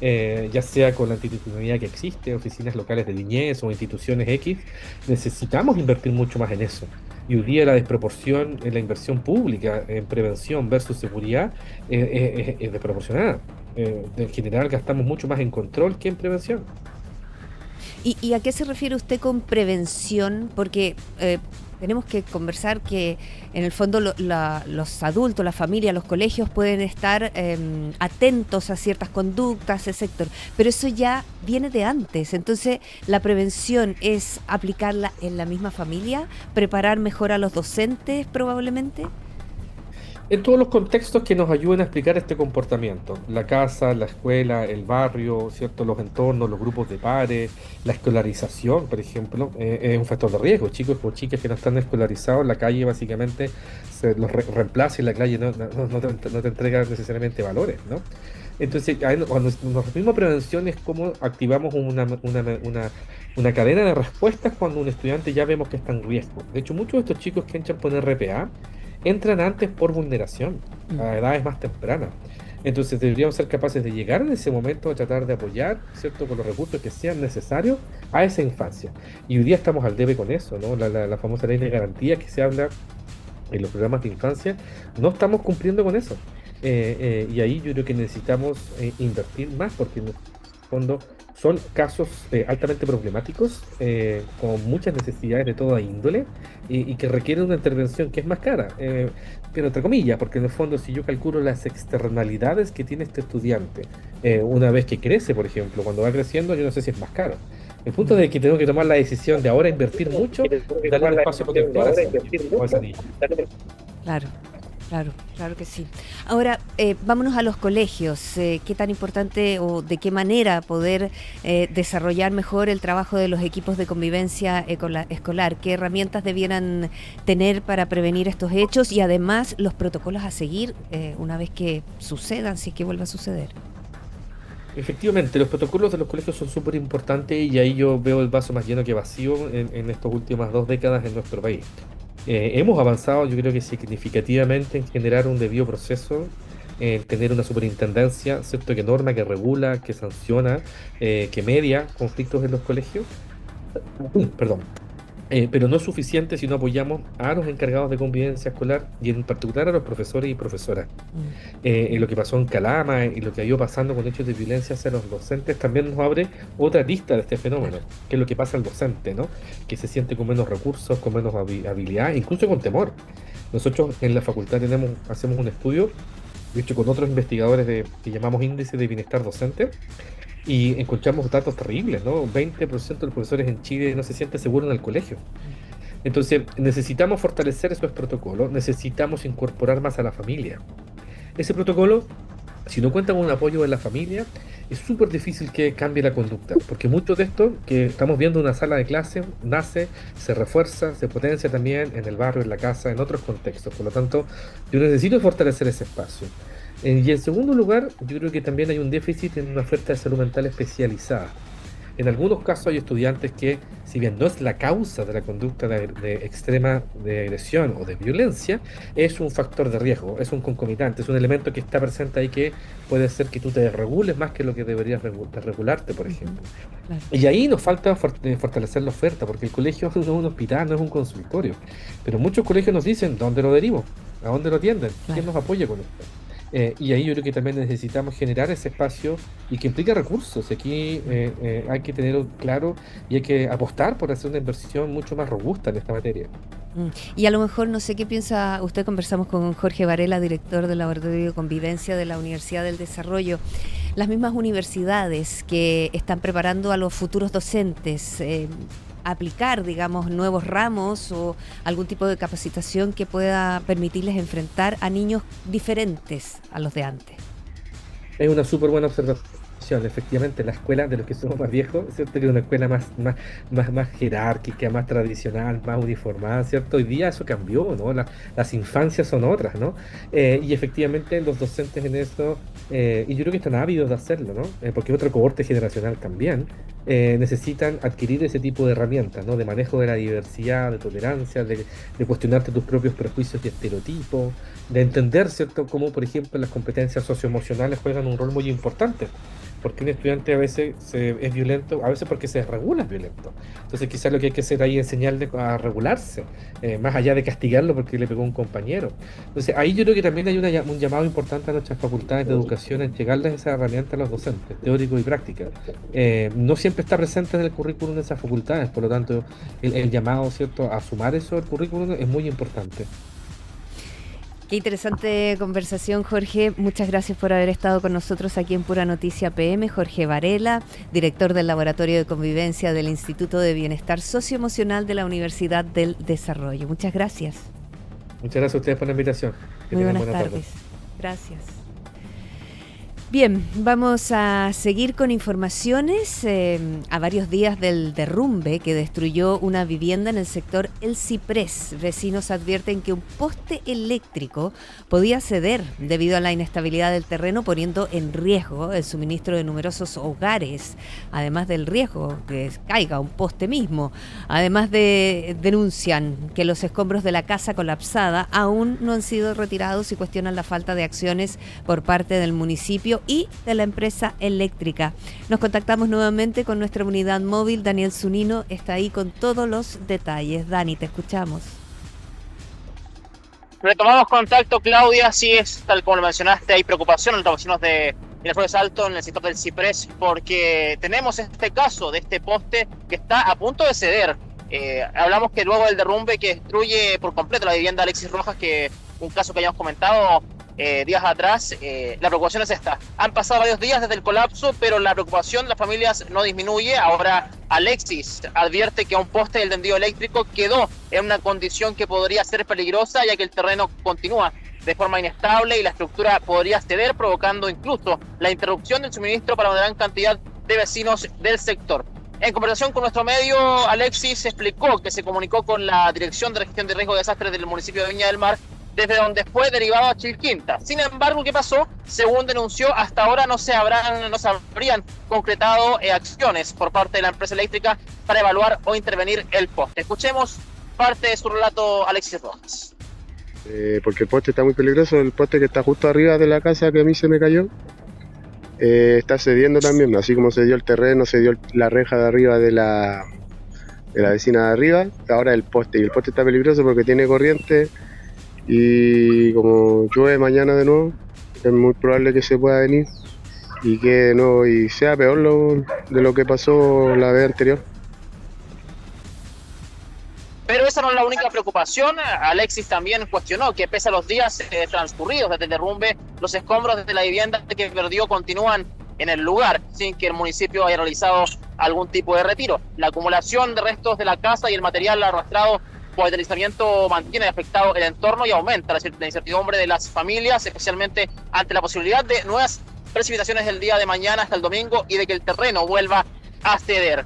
Ya sea con la institucionalidad que existe, oficinas locales de niñez o instituciones X, necesitamos invertir mucho más en eso. Y hoy día la desproporción en la inversión pública en prevención versus seguridad es desproporcionada. En general gastamos mucho más en control que en prevención. ¿Y a qué se refiere usted con prevención? Porque tenemos que conversar que en el fondo los adultos, la familia, los colegios pueden estar atentos a ciertas conductas, ese sector, pero eso ya viene de antes. Entonces, la prevención es aplicarla en la misma familia, preparar mejor a los docentes probablemente. En todos los contextos que nos ayuden a explicar este comportamiento, la casa, la escuela, el barrio, ¿cierto?, los entornos, los grupos de pares, la escolarización, por ejemplo, es un factor de riesgo. Chicos o chicas que no están escolarizados, la calle básicamente se los reemplaza y la calle no te entrega necesariamente valores, ¿no? Entonces, cuando nos referimos a prevención es cómo activamos una cadena de respuestas cuando un estudiante ya vemos que está en riesgo. De hecho, muchos de estos chicos que entran por RPA entran antes por vulneración, a edades más tempranas. Entonces deberíamos ser capaces de llegar en ese momento a tratar de apoyar, ¿cierto?, con los recursos que sean necesarios a esa infancia. Y hoy día estamos al debe con eso, ¿no? La famosa ley de garantía que se habla en los programas de infancia, no estamos cumpliendo con eso. Y ahí yo creo que necesitamos invertir más, porque en el fondo son casos altamente problemáticos, con muchas necesidades de toda índole, y que requieren una intervención que es más cara, pero entre comillas, porque en el fondo si yo calculo las externalidades que tiene este estudiante una vez que crece, por ejemplo, cuando va creciendo, yo no sé si es más caro. El punto es que tengo que tomar la decisión de ahora invertir mucho y darle un espacio protector a esa niña. Claro que sí. Ahora, vámonos a los colegios. ¿Qué tan importante o de qué manera poder desarrollar mejor el trabajo de los equipos de convivencia escolar? ¿Qué herramientas debieran tener para prevenir estos hechos? Y además, los protocolos a seguir una vez que sucedan, si es que vuelva a suceder. Efectivamente, los protocolos de los colegios son súper importantes, y ahí yo veo el vaso más lleno que vacío en estas últimas 2 décadas en nuestro país. Hemos avanzado, yo creo que significativamente, en generar un debido proceso, en tener una superintendencia, ¿cierto?, que norma, que regula, que sanciona, que media conflictos en los colegios. Perdón. Pero no es suficiente si no apoyamos a los encargados de convivencia escolar, y en particular a los profesores y profesoras. Lo que pasó en Calama y lo que ha ido pasando con hechos de violencia hacia los docentes también nos abre otra lista de este fenómeno, que es lo que pasa al docente, ¿no?, que se siente con menos recursos, con menos habilidades, incluso con temor. Nosotros en la facultad hacemos un estudio, de hecho con otros investigadores que llamamos índice de bienestar docente, y encontramos datos terribles, ¿no? 20% de los profesores en Chile no se sienten seguros en el colegio. Entonces, necesitamos fortalecer esos protocolos, necesitamos incorporar más a la familia. Ese protocolo, si no cuenta con un apoyo de la familia, es súper difícil que cambie la conducta, porque mucho de esto que estamos viendo en una sala de clase nace, se refuerza, se potencia también en el barrio, en la casa, en otros contextos. Por lo tanto, yo necesito fortalecer ese espacio. Y en segundo lugar, yo creo que también hay un déficit en una oferta de salud mental especializada. En algunos casos hay estudiantes que, si bien no es la causa de la conducta de extrema de agresión o de violencia, es un factor de riesgo, es un concomitante, es un elemento que está presente ahí que puede hacer que tú te desregules más que lo que deberías regularte, por ejemplo. Claro. Y ahí nos falta fortalecer la oferta, porque el colegio no es un hospital, no es un consultorio. Pero muchos colegios nos dicen, ¿dónde lo derivo? ¿A dónde lo atienden? ¿Quién nos apoya con esto? Y ahí yo creo que también necesitamos generar ese espacio y que implica recursos. Aquí hay que tenerlo claro y hay que apostar por hacer una inversión mucho más robusta en esta materia. Y a lo mejor, no sé qué piensa usted, conversamos con Jorge Varela, director del Laboratorio de Convivencia de la Universidad del Desarrollo. Las mismas universidades que están preparando a los futuros docentes, aplicar, digamos, nuevos ramos o algún tipo de capacitación que pueda permitirles enfrentar a niños diferentes a los de antes. Es una súper buena observación. Efectivamente, la escuela de los que somos más viejos, ¿cierto?, que es una escuela más jerárquica, más tradicional, más uniformada, ¿cierto? Hoy día eso cambió, ¿no? Las infancias son otras, ¿no? Y efectivamente los docentes en eso, y yo creo que están ávidos de hacerlo, ¿no? Porque otro cohorte generacional también, necesitan adquirir ese tipo de herramientas, ¿no?, de manejo de la diversidad, de tolerancia, de cuestionarte tus propios prejuicios y estereotipos, de entender, ¿cierto?, cómo, por ejemplo, las competencias socioemocionales juegan un rol muy importante. Porque un estudiante a veces es violento, a veces porque se desregula es violento. Entonces quizás lo que hay que hacer ahí es enseñarle a regularse, más allá de castigarlo porque le pegó un compañero. Entonces ahí yo creo que también hay un llamado importante a nuestras facultades de educación, a entregarles esa herramienta a los docentes, teórico y práctica. No siempre está presente en el currículum de esas facultades, por lo tanto el llamado, ¿cierto?, a sumar eso al currículum es muy importante. Qué interesante conversación, Jorge. Muchas gracias por haber estado con nosotros aquí en Pura Noticia PM. Jorge Varela, director del Laboratorio de Convivencia del Instituto de Bienestar Socioemocional de la Universidad del Desarrollo. Muchas gracias. Muchas gracias a ustedes por la invitación. Muy buenas tardes. Gracias. Bien, vamos a seguir con informaciones a varios días del derrumbe que destruyó una vivienda en el sector El Ciprés. Vecinos advierten que un poste eléctrico podía ceder debido a la inestabilidad del terreno, poniendo en riesgo el suministro de numerosos hogares, además del riesgo que caiga un poste mismo. Además denuncian que los escombros de la casa colapsada aún no han sido retirados y cuestionan la falta de acciones por parte del municipio y de la empresa eléctrica. Nos contactamos nuevamente con nuestra unidad móvil. Daniel Zunino está ahí con todos los detalles. Dani, te escuchamos. Retomamos contacto, Claudia. Así es, tal como lo mencionaste, hay preocupación en los vecinos de Miraflores Alto, en el sector del Ciprés, porque tenemos este caso de este poste que está a punto de ceder. Hablamos que luego del derrumbe que destruye por completo la vivienda de Alexis Rojas, que un caso que hayamos comentado días atrás, la preocupación es esta. Han pasado varios días desde el colapso, pero la preocupación de las familias no disminuye. Ahora Alexis advierte que un poste del tendido eléctrico quedó en una condición que podría ser peligrosa, ya que el terreno continúa de forma inestable y la estructura podría ceder, provocando incluso la interrupción del suministro para una gran cantidad de vecinos del sector. En conversación con nuestro medio, Alexis explicó que se comunicó con la Dirección de Gestión de Riesgo de Desastres del municipio de Viña del Mar, desde donde fue derivado a Chilquinta. Sin embargo, ¿qué pasó? Según denunció, hasta ahora no se habrían concretado acciones por parte de la empresa eléctrica para evaluar o intervenir el poste. Escuchemos parte de su relato, Alexis Rojas. Porque el poste está muy peligroso, el poste que está justo arriba de la casa que a mí se me cayó, está cediendo también, así como se dio el terreno, se dio la reja de arriba de la vecina de arriba, ahora el poste, y el poste está peligroso porque tiene corriente. Y como llueve mañana de nuevo, es muy probable que se pueda venir y que de nuevo y sea peor de lo que pasó la vez anterior. Pero esa no es la única preocupación. Alexis también cuestionó que pese a los días transcurridos desde el derrumbe, los escombros de la vivienda que perdió continúan en el lugar, sin que el municipio haya realizado algún tipo de retiro. La acumulación de restos de la casa y el material arrastrado por el deslizamiento mantiene afectado el entorno y aumenta la incertidumbre de las familias, especialmente ante la posibilidad de nuevas precipitaciones del día de mañana hasta el domingo y de que el terreno vuelva a ceder.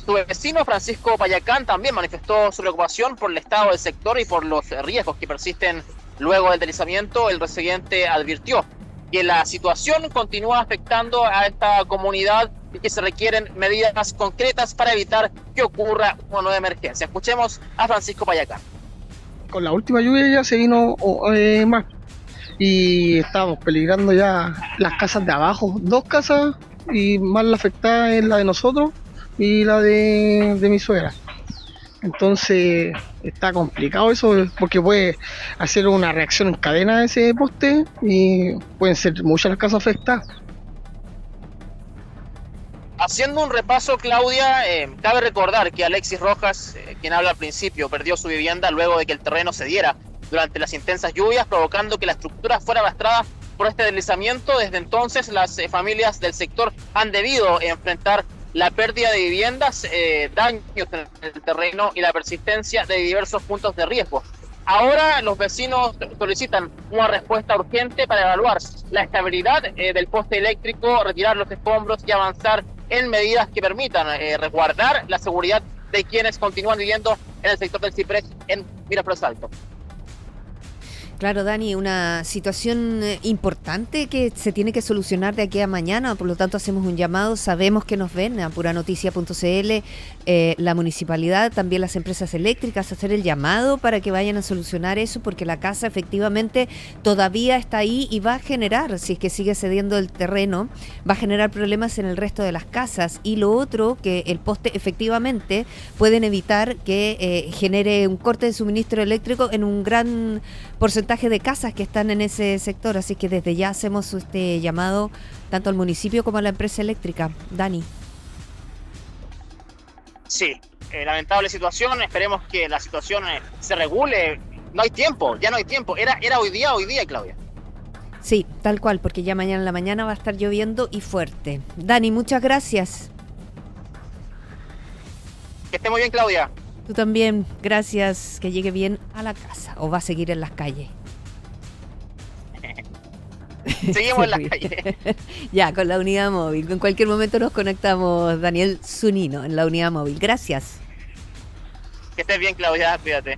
Su vecino Francisco Payacán también manifestó su preocupación por el estado del sector y por los riesgos que persisten luego del deslizamiento. El residente advirtió que la situación continúa afectando a esta comunidad y que se requieren medidas concretas para evitar que ocurra una nueva emergencia. Escuchemos a Francisco Payacán. Con la última lluvia ya se vino más y estábamos peligrando ya las casas de abajo, 2 casas, y más la afectada es la de nosotros y la de mi suegra. Entonces está complicado eso porque puede hacer una reacción en cadena de ese poste y pueden ser muchas las casas afectadas. Haciendo un repaso, Claudia, cabe recordar que Alexis Rojas, quien habla al principio, perdió su vivienda luego de que el terreno cediera durante las intensas lluvias, provocando que la estructura fuera arrastrada por este deslizamiento. Desde entonces, las familias del sector han debido enfrentar la pérdida de viviendas, daños en el terreno y la persistencia de diversos puntos de riesgo. Ahora los vecinos solicitan una respuesta urgente para evaluar la estabilidad del poste eléctrico, retirar los escombros y avanzar en medidas que permitan resguardar la seguridad de quienes continúan viviendo en el sector del Ciprés en Miraflores Alto. Claro, Dani, una situación importante que se tiene que solucionar de aquí a mañana, por lo tanto hacemos un llamado, sabemos que nos ven a puranoticia.cl, la municipalidad, también las empresas eléctricas, hacer el llamado para que vayan a solucionar eso, porque la casa efectivamente todavía está ahí y va a generar, si es que sigue cediendo el terreno, va a generar problemas en el resto de las casas. Y lo otro, que el poste efectivamente pueden evitar que genere un corte de suministro eléctrico en un gran porcentaje de casas que están en ese sector, así que desde ya hacemos este llamado tanto al municipio como a la empresa eléctrica. Dani. Sí, lamentable situación, esperemos que la situación se regule. No hay tiempo, ya no hay tiempo, era hoy día, Claudia. Sí, tal cual, porque ya mañana en la mañana va a estar lloviendo y fuerte. Dani, muchas gracias. Que esté muy bien, Claudia. Tú también, gracias, que llegue bien a la casa o va a seguir en las calles. Seguimos en la calle. Ya, con la unidad móvil. En cualquier momento nos conectamos, Daniel Zunino, en la unidad móvil. Gracias. Que estés bien, Claudia, cuídate.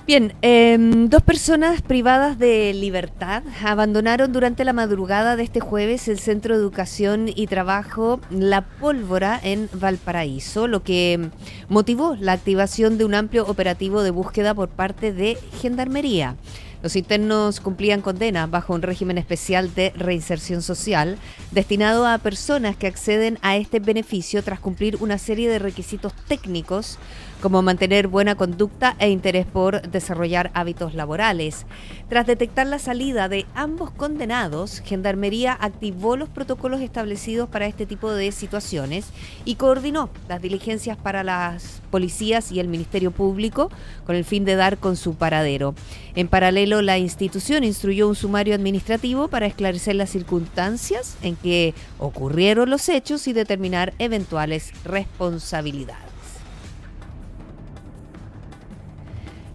Bien, 2 personas privadas de libertad abandonaron durante la madrugada de este jueves el Centro de Educación y Trabajo La Pólvora en Valparaíso, lo que motivó la activación de un amplio operativo de búsqueda por parte de Gendarmería. Los internos cumplían condena bajo un régimen especial de reinserción social destinado a personas que acceden a este beneficio tras cumplir una serie de requisitos técnicos como mantener buena conducta e interés por desarrollar hábitos laborales. Tras detectar la salida de ambos condenados, Gendarmería activó los protocolos establecidos para este tipo de situaciones y coordinó las diligencias para las policías y el Ministerio Público con el fin de dar con su paradero. En paralelo, la institución instruyó un sumario administrativo para esclarecer las circunstancias en que ocurrieron los hechos y determinar eventuales responsabilidades.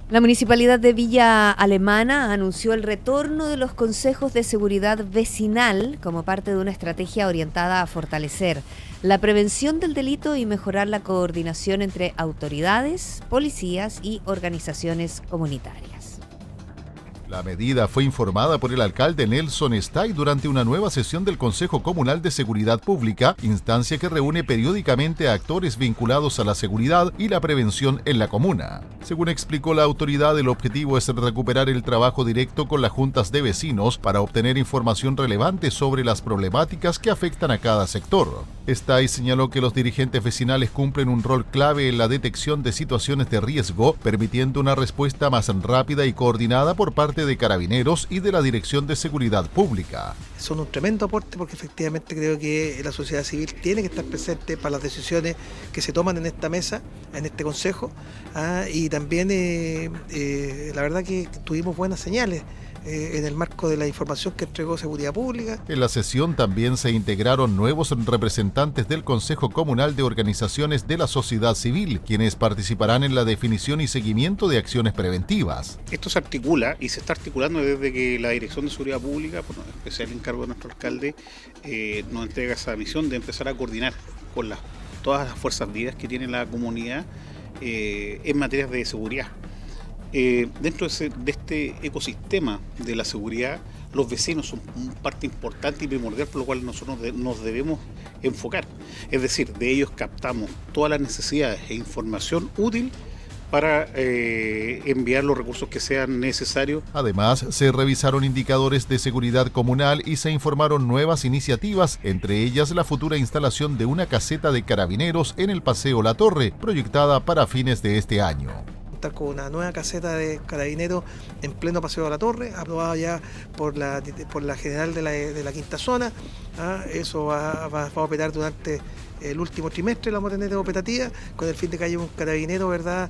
La Municipalidad de Villa Alemana anunció el retorno de los consejos de seguridad vecinal como parte de una estrategia orientada a fortalecer la prevención del delito y mejorar la coordinación entre autoridades, policías y organizaciones comunitarias. La medida fue informada por el alcalde Nelson Stay durante una nueva sesión del Consejo Comunal de Seguridad Pública, instancia que reúne periódicamente a actores vinculados a la seguridad y la prevención en la comuna. Según explicó la autoridad, el objetivo es recuperar el trabajo directo con las juntas de vecinos para obtener información relevante sobre las problemáticas que afectan a cada sector. Stay señaló que los dirigentes vecinales cumplen un rol clave en la detección de situaciones de riesgo, permitiendo una respuesta más rápida y coordinada por parte de Carabineros y de la Dirección de Seguridad Pública. Son un tremendo aporte porque efectivamente creo que la sociedad civil tiene que estar presente para las decisiones que se toman en esta mesa, en este consejo, y también la verdad que tuvimos buenas señales en el marco de la información que entregó Seguridad Pública. En la sesión también se integraron nuevos representantes del Consejo Comunal de Organizaciones de la Sociedad Civil, quienes participarán en la definición y seguimiento de acciones preventivas. Esto se articula y se está articulando desde que la Dirección de Seguridad Pública, por especial encargo de nuestro alcalde, nos entrega esa misión de empezar a coordinar con todas las fuerzas vivas que tiene la comunidad en materias de seguridad. Dentro de este ecosistema de la seguridad, los vecinos son parte importante y primordial por lo cual nosotros nos debemos enfocar. Es decir, de ellos captamos todas las necesidades e información útil para enviar los recursos que sean necesarios. Además, se revisaron indicadores de seguridad comunal y se informaron nuevas iniciativas, entre ellas la futura instalación de una caseta de Carabineros en el Paseo La Torre, proyectada para fines de este año. Con una nueva caseta de Carabineros en pleno Paseo de la Torre, aprobada ya por la general de la quinta zona. Eso va a operar durante el último trimestre, la vamos a tener operativa, con el fin de que haya un carabinero, ¿verdad?,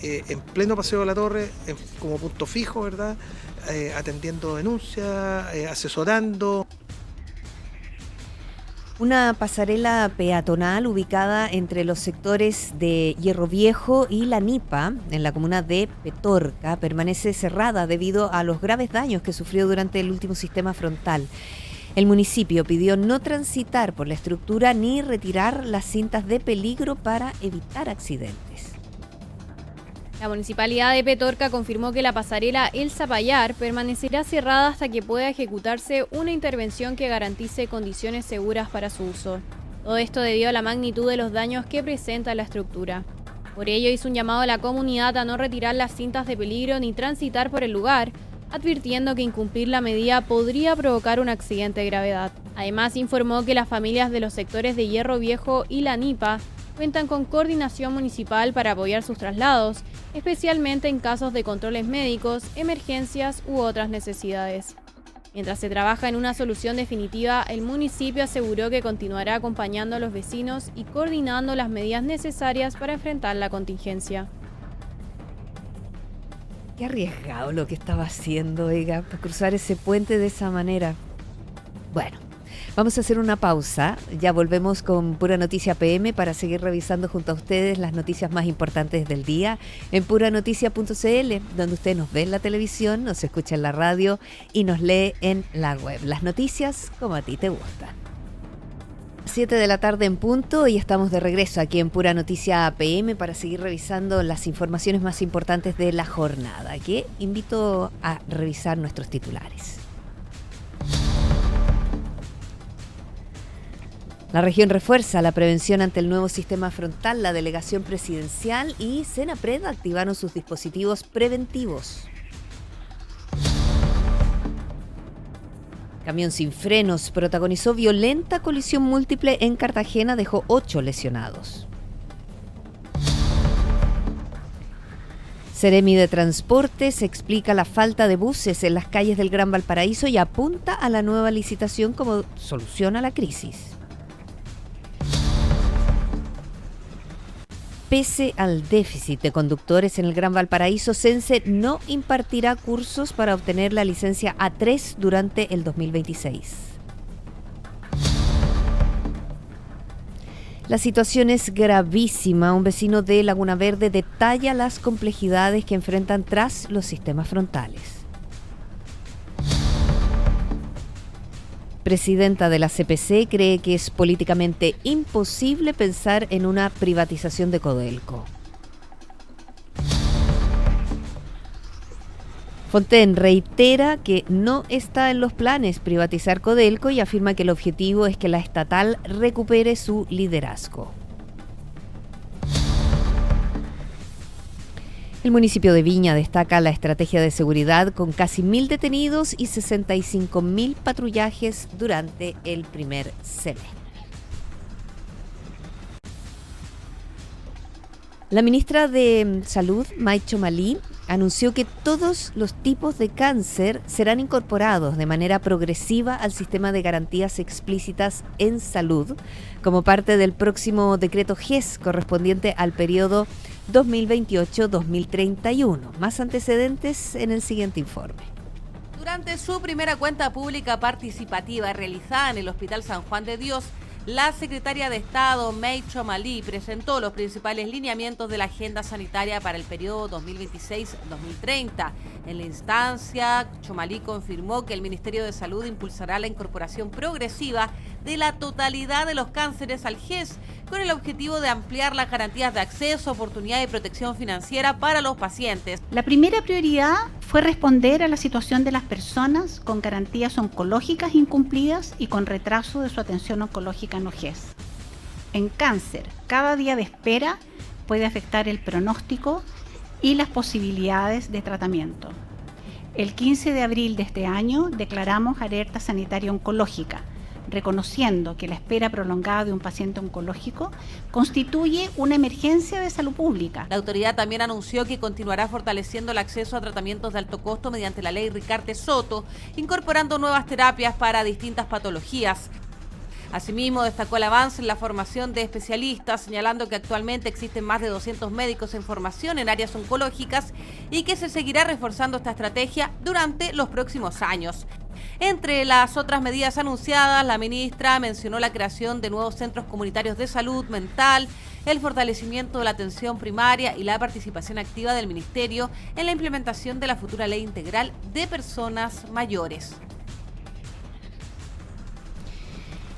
en pleno Paseo de la Torre, como punto fijo, ¿verdad?, atendiendo denuncias, asesorando. Una pasarela peatonal ubicada entre los sectores de Hierro Viejo y La Nipa, en la comuna de Petorca, permanece cerrada debido a los graves daños que sufrió durante el último sistema frontal. El municipio pidió no transitar por la estructura ni retirar las cintas de peligro para evitar accidentes. La Municipalidad de Petorca confirmó que la pasarela El Zapallar permanecerá cerrada hasta que pueda ejecutarse una intervención que garantice condiciones seguras para su uso. Todo esto debido a la magnitud de los daños que presenta la estructura. Por ello hizo un llamado a la comunidad a no retirar las cintas de peligro ni transitar por el lugar, advirtiendo que incumplir la medida podría provocar un accidente de gravedad. Además informó que las familias de los sectores de Hierro Viejo y La Nipa cuentan con coordinación municipal para apoyar sus traslados, especialmente en casos de controles médicos, emergencias u otras necesidades. Mientras se trabaja en una solución definitiva, el municipio aseguró que continuará acompañando a los vecinos y coordinando las medidas necesarias para enfrentar la contingencia. Qué arriesgado lo que estaba haciendo, oiga, para cruzar ese puente de esa manera. Bueno. Vamos a hacer una pausa, ya volvemos con Pura Noticia PM para seguir revisando junto a ustedes las noticias más importantes del día en puranoticia.cl, donde usted nos ve en la televisión, nos escucha en la radio y nos lee en la web. Las noticias como a ti te gustan. 7 de la tarde en punto y estamos de regreso aquí en Pura Noticia PM para seguir revisando las informaciones más importantes de la jornada, que invito a revisar nuestros titulares. La región refuerza la prevención ante el nuevo sistema frontal. La delegación presidencial y Senapred activaron sus dispositivos preventivos. Camión sin frenos protagonizó violenta colisión múltiple en Cartagena, dejó 8 lesionados. Seremi de Transportes explica la falta de buses en las calles del Gran Valparaíso y apunta a la nueva licitación como solución a la crisis. Pese al déficit de conductores en el Gran Valparaíso, Sense no impartirá cursos para obtener la licencia A3 durante el 2026. La situación es gravísima. Un vecino de Laguna Verde detalla las complejidades que enfrentan tras los sistemas frontales. Presidenta de la CPC cree que es políticamente imposible pensar en una privatización de Codelco. Fontaine reitera que no está en los planes privatizar Codelco y afirma que el objetivo es que la estatal recupere su liderazgo. El municipio de Viña destaca la estrategia de seguridad con casi 1.000 detenidos y 65.000 patrullajes durante el primer semestre. La ministra de Salud, May Chomali, anunció que todos los tipos de cáncer serán incorporados de manera progresiva al sistema de garantías explícitas en salud como parte del próximo decreto GES correspondiente al periodo 2028-2031. Más antecedentes en el siguiente informe. Durante su primera cuenta pública participativa realizada en el Hospital San Juan de Dios, la secretaria de Estado, May Chomali, presentó los principales lineamientos de la agenda sanitaria para el periodo 2026-2030. En la instancia, Chomali confirmó que el Ministerio de Salud impulsará la incorporación progresiva de la totalidad de los cánceres al GES, con el objetivo de ampliar las garantías de acceso, oportunidad y protección financiera para los pacientes. La primera prioridad fue responder a la situación de las personas con garantías oncológicas incumplidas y con retraso de su atención oncológica en GES. En cáncer, cada día de espera puede afectar el pronóstico y las posibilidades de tratamiento. El 15 de abril de este año declaramos alerta sanitaria oncológica, reconociendo que la espera prolongada de un paciente oncológico constituye una emergencia de salud pública. La autoridad también anunció que continuará fortaleciendo el acceso a tratamientos de alto costo mediante la ley Ricarte-Soto, incorporando nuevas terapias para distintas patologías. Asimismo, destacó el avance en la formación de especialistas, señalando que actualmente existen más de 200 médicos en formación en áreas oncológicas y que se seguirá reforzando esta estrategia durante los próximos años. Entre las otras medidas anunciadas, la ministra mencionó la creación de nuevos centros comunitarios de salud mental, el fortalecimiento de la atención primaria y la participación activa del Ministerio en la implementación de la futura Ley Integral de Personas Mayores.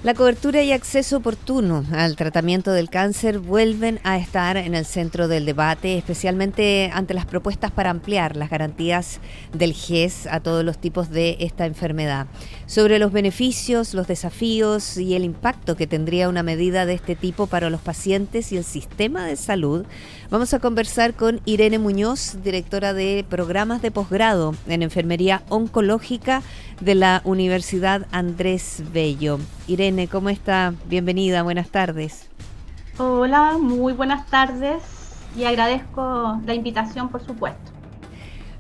La cobertura y acceso oportuno al tratamiento del cáncer vuelven a estar en el centro del debate, especialmente ante las propuestas para ampliar las garantías del GES a todos los tipos de esta enfermedad. Sobre los beneficios, los desafíos y el impacto que tendría una medida de este tipo para los pacientes y el sistema de salud, vamos a conversar con Irene Muñoz, directora de programas de posgrado en enfermería oncológica de la Universidad Andrés Bello. Irene, ¿cómo está? Bienvenida, buenas tardes. Hola, muy buenas tardes y agradezco la invitación, por supuesto.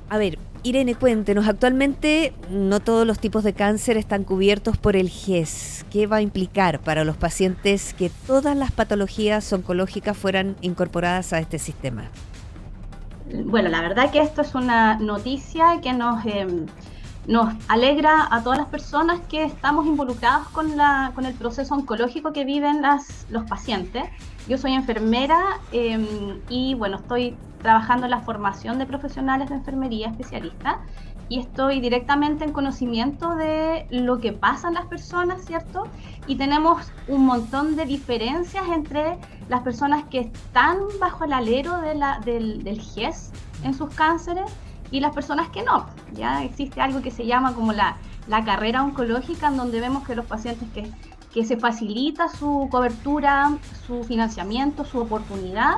A ver, Irene, cuéntenos, actualmente no todos los tipos de cáncer están cubiertos por el GES. ¿Qué va a implicar para los pacientes que todas las patologías oncológicas fueran incorporadas a este sistema? Bueno, la verdad que esto es una noticia que nos Nos alegra a todas las personas que estamos involucrados con el proceso oncológico que viven los pacientes. Yo soy enfermera y bueno, estoy trabajando en la formación de profesionales de enfermería especialistas y estoy directamente en conocimiento de lo que pasan las personas, ¿cierto? Y tenemos un montón de diferencias entre las personas que están bajo el alero del GES en sus cánceres y las personas que no. Ya existe algo que se llama como la carrera oncológica, en donde vemos que los pacientes que se facilita su cobertura, su financiamiento, su oportunidad,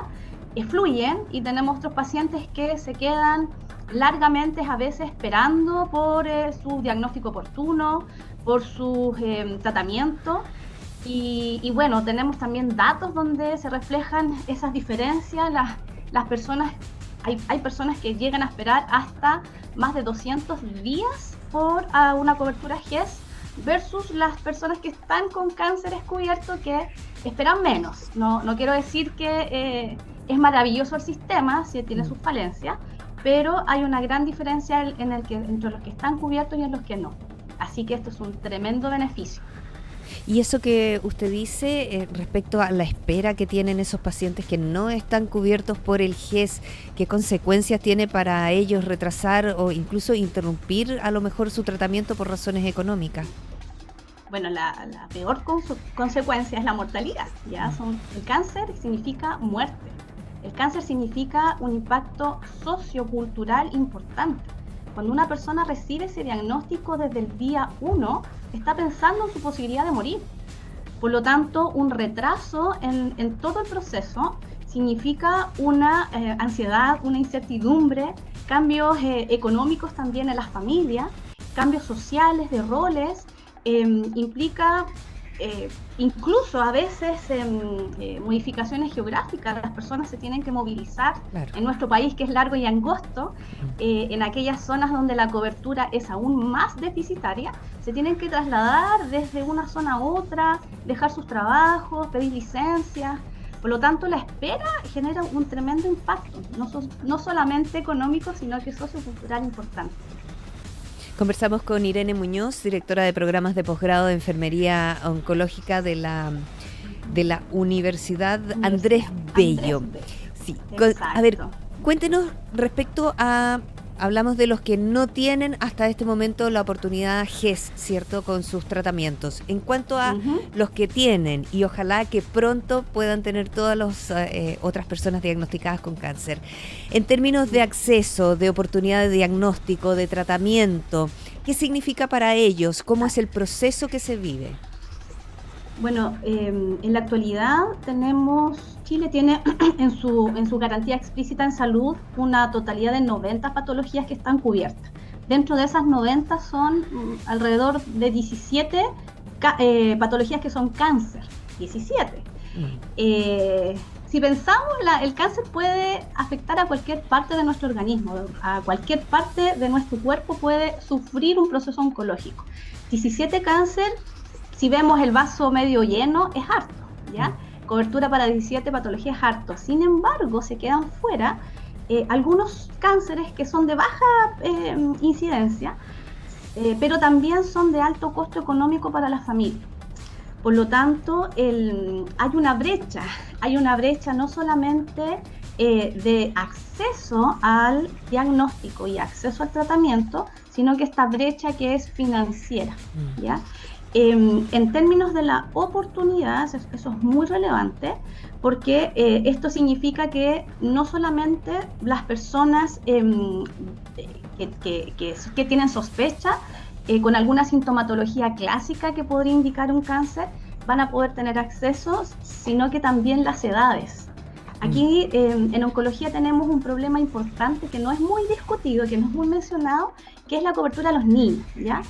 fluyen, y tenemos otros pacientes que se quedan largamente a veces esperando por su diagnóstico oportuno, por su tratamiento. Y bueno, tenemos también datos donde se reflejan esas diferencias. Las personas, hay personas que llegan a esperar hasta más de 200 días por una cobertura GES versus las personas que están con cáncer descubierto que esperan menos. No quiero decir que es maravilloso el sistema, si tiene sus falencias, pero hay una gran diferencia entre los que están cubiertos y en los que no. Así que esto es un tremendo beneficio. Y eso que usted dice respecto a la espera que tienen esos pacientes que no están cubiertos por el GES, ¿qué consecuencias tiene para ellos retrasar o incluso interrumpir a lo mejor su tratamiento por razones económicas? Bueno, la peor consecuencia es la mortalidad. El cáncer significa muerte. El cáncer significa un impacto sociocultural importante. Cuando una persona recibe ese diagnóstico desde el día 1, está pensando en su posibilidad de morir. Por lo tanto, un retraso en todo el proceso significa una ansiedad, una incertidumbre, cambios económicos también en las familias, cambios sociales, de roles, implica incluso a veces modificaciones geográficas. Las personas se tienen que movilizar, claro, en nuestro país, que es largo y angosto, en aquellas zonas donde la cobertura es aún más deficitaria, se tienen que trasladar desde una zona a otra, dejar sus trabajos, pedir licencias. Por lo tanto, la espera genera un tremendo impacto, no solamente económico, sino que sociocultural importante. Conversamos con Irene Muñoz, directora de programas de posgrado de enfermería oncológica de la Universidad Andrés Bello. Sí. A ver, cuéntenos respecto a, hablamos de los que no tienen hasta este momento la oportunidad GES, ¿cierto?, con sus tratamientos. En cuanto a los que tienen, y ojalá que pronto puedan tener todas las otras personas diagnosticadas con cáncer, en términos de acceso, de oportunidad de diagnóstico, de tratamiento, ¿qué significa para ellos? ¿Cómo es el proceso que se vive? Bueno, en la actualidad Chile tiene en su garantía explícita en salud una totalidad de 90 patologías que están cubiertas. Dentro de esas 90 son alrededor de 17 patologías que son cáncer. 17. Si pensamos, el cáncer puede afectar a cualquier parte de nuestro organismo, a cualquier parte de nuestro cuerpo puede sufrir un proceso oncológico. 17 cáncer, si vemos el vaso medio lleno, es harto, ¿ya? Cobertura para 17 patologías es harto. Sin embargo, se quedan fuera algunos cánceres que son de baja incidencia, pero también son de alto costo económico para la familia. Por lo tanto, hay una brecha no solamente de acceso al diagnóstico y acceso al tratamiento, sino que esta brecha que es financiera, ¿ya? En términos de la oportunidad, eso es muy relevante, porque esto significa que no solamente las personas que tienen sospecha con alguna sintomatología clásica que podría indicar un cáncer van a poder tener acceso, sino que también las edades. Aquí en oncología tenemos un problema importante que no es muy discutido, que no es muy mencionado, que es la cobertura a los niños, ¿ya?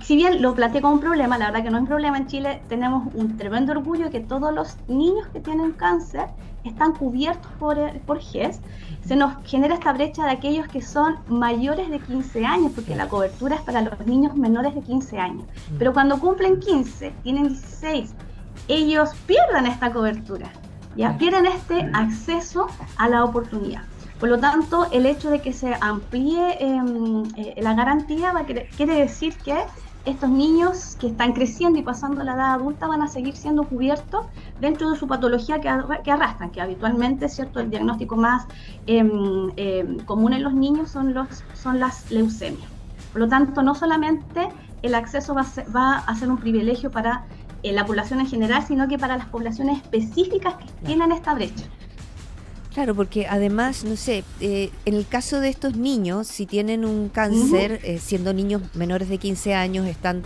Si bien lo planteé como un problema, la verdad que no es un problema. En Chile tenemos un tremendo orgullo que todos los niños que tienen cáncer están cubiertos por GES. Se nos genera esta brecha de aquellos que son mayores de 15 años, porque la cobertura es para los niños menores de 15 años. Pero cuando cumplen 15, tienen 16, ellos pierden esta cobertura, ¿ya? Pierden este acceso a la oportunidad. Por lo tanto, el hecho de que se amplíe la garantía quiere decir que estos niños que están creciendo y pasando la edad adulta van a seguir siendo cubiertos dentro de su patología que arrastran, que habitualmente, ¿cierto?, el diagnóstico más común en los niños son las leucemias. Por lo tanto, no solamente el acceso va a ser un privilegio para la población en general, sino que para las poblaciones específicas que tienen esta brecha. Claro, porque además, no sé, en el caso de estos niños, si tienen un cáncer, siendo niños menores de 15 años, están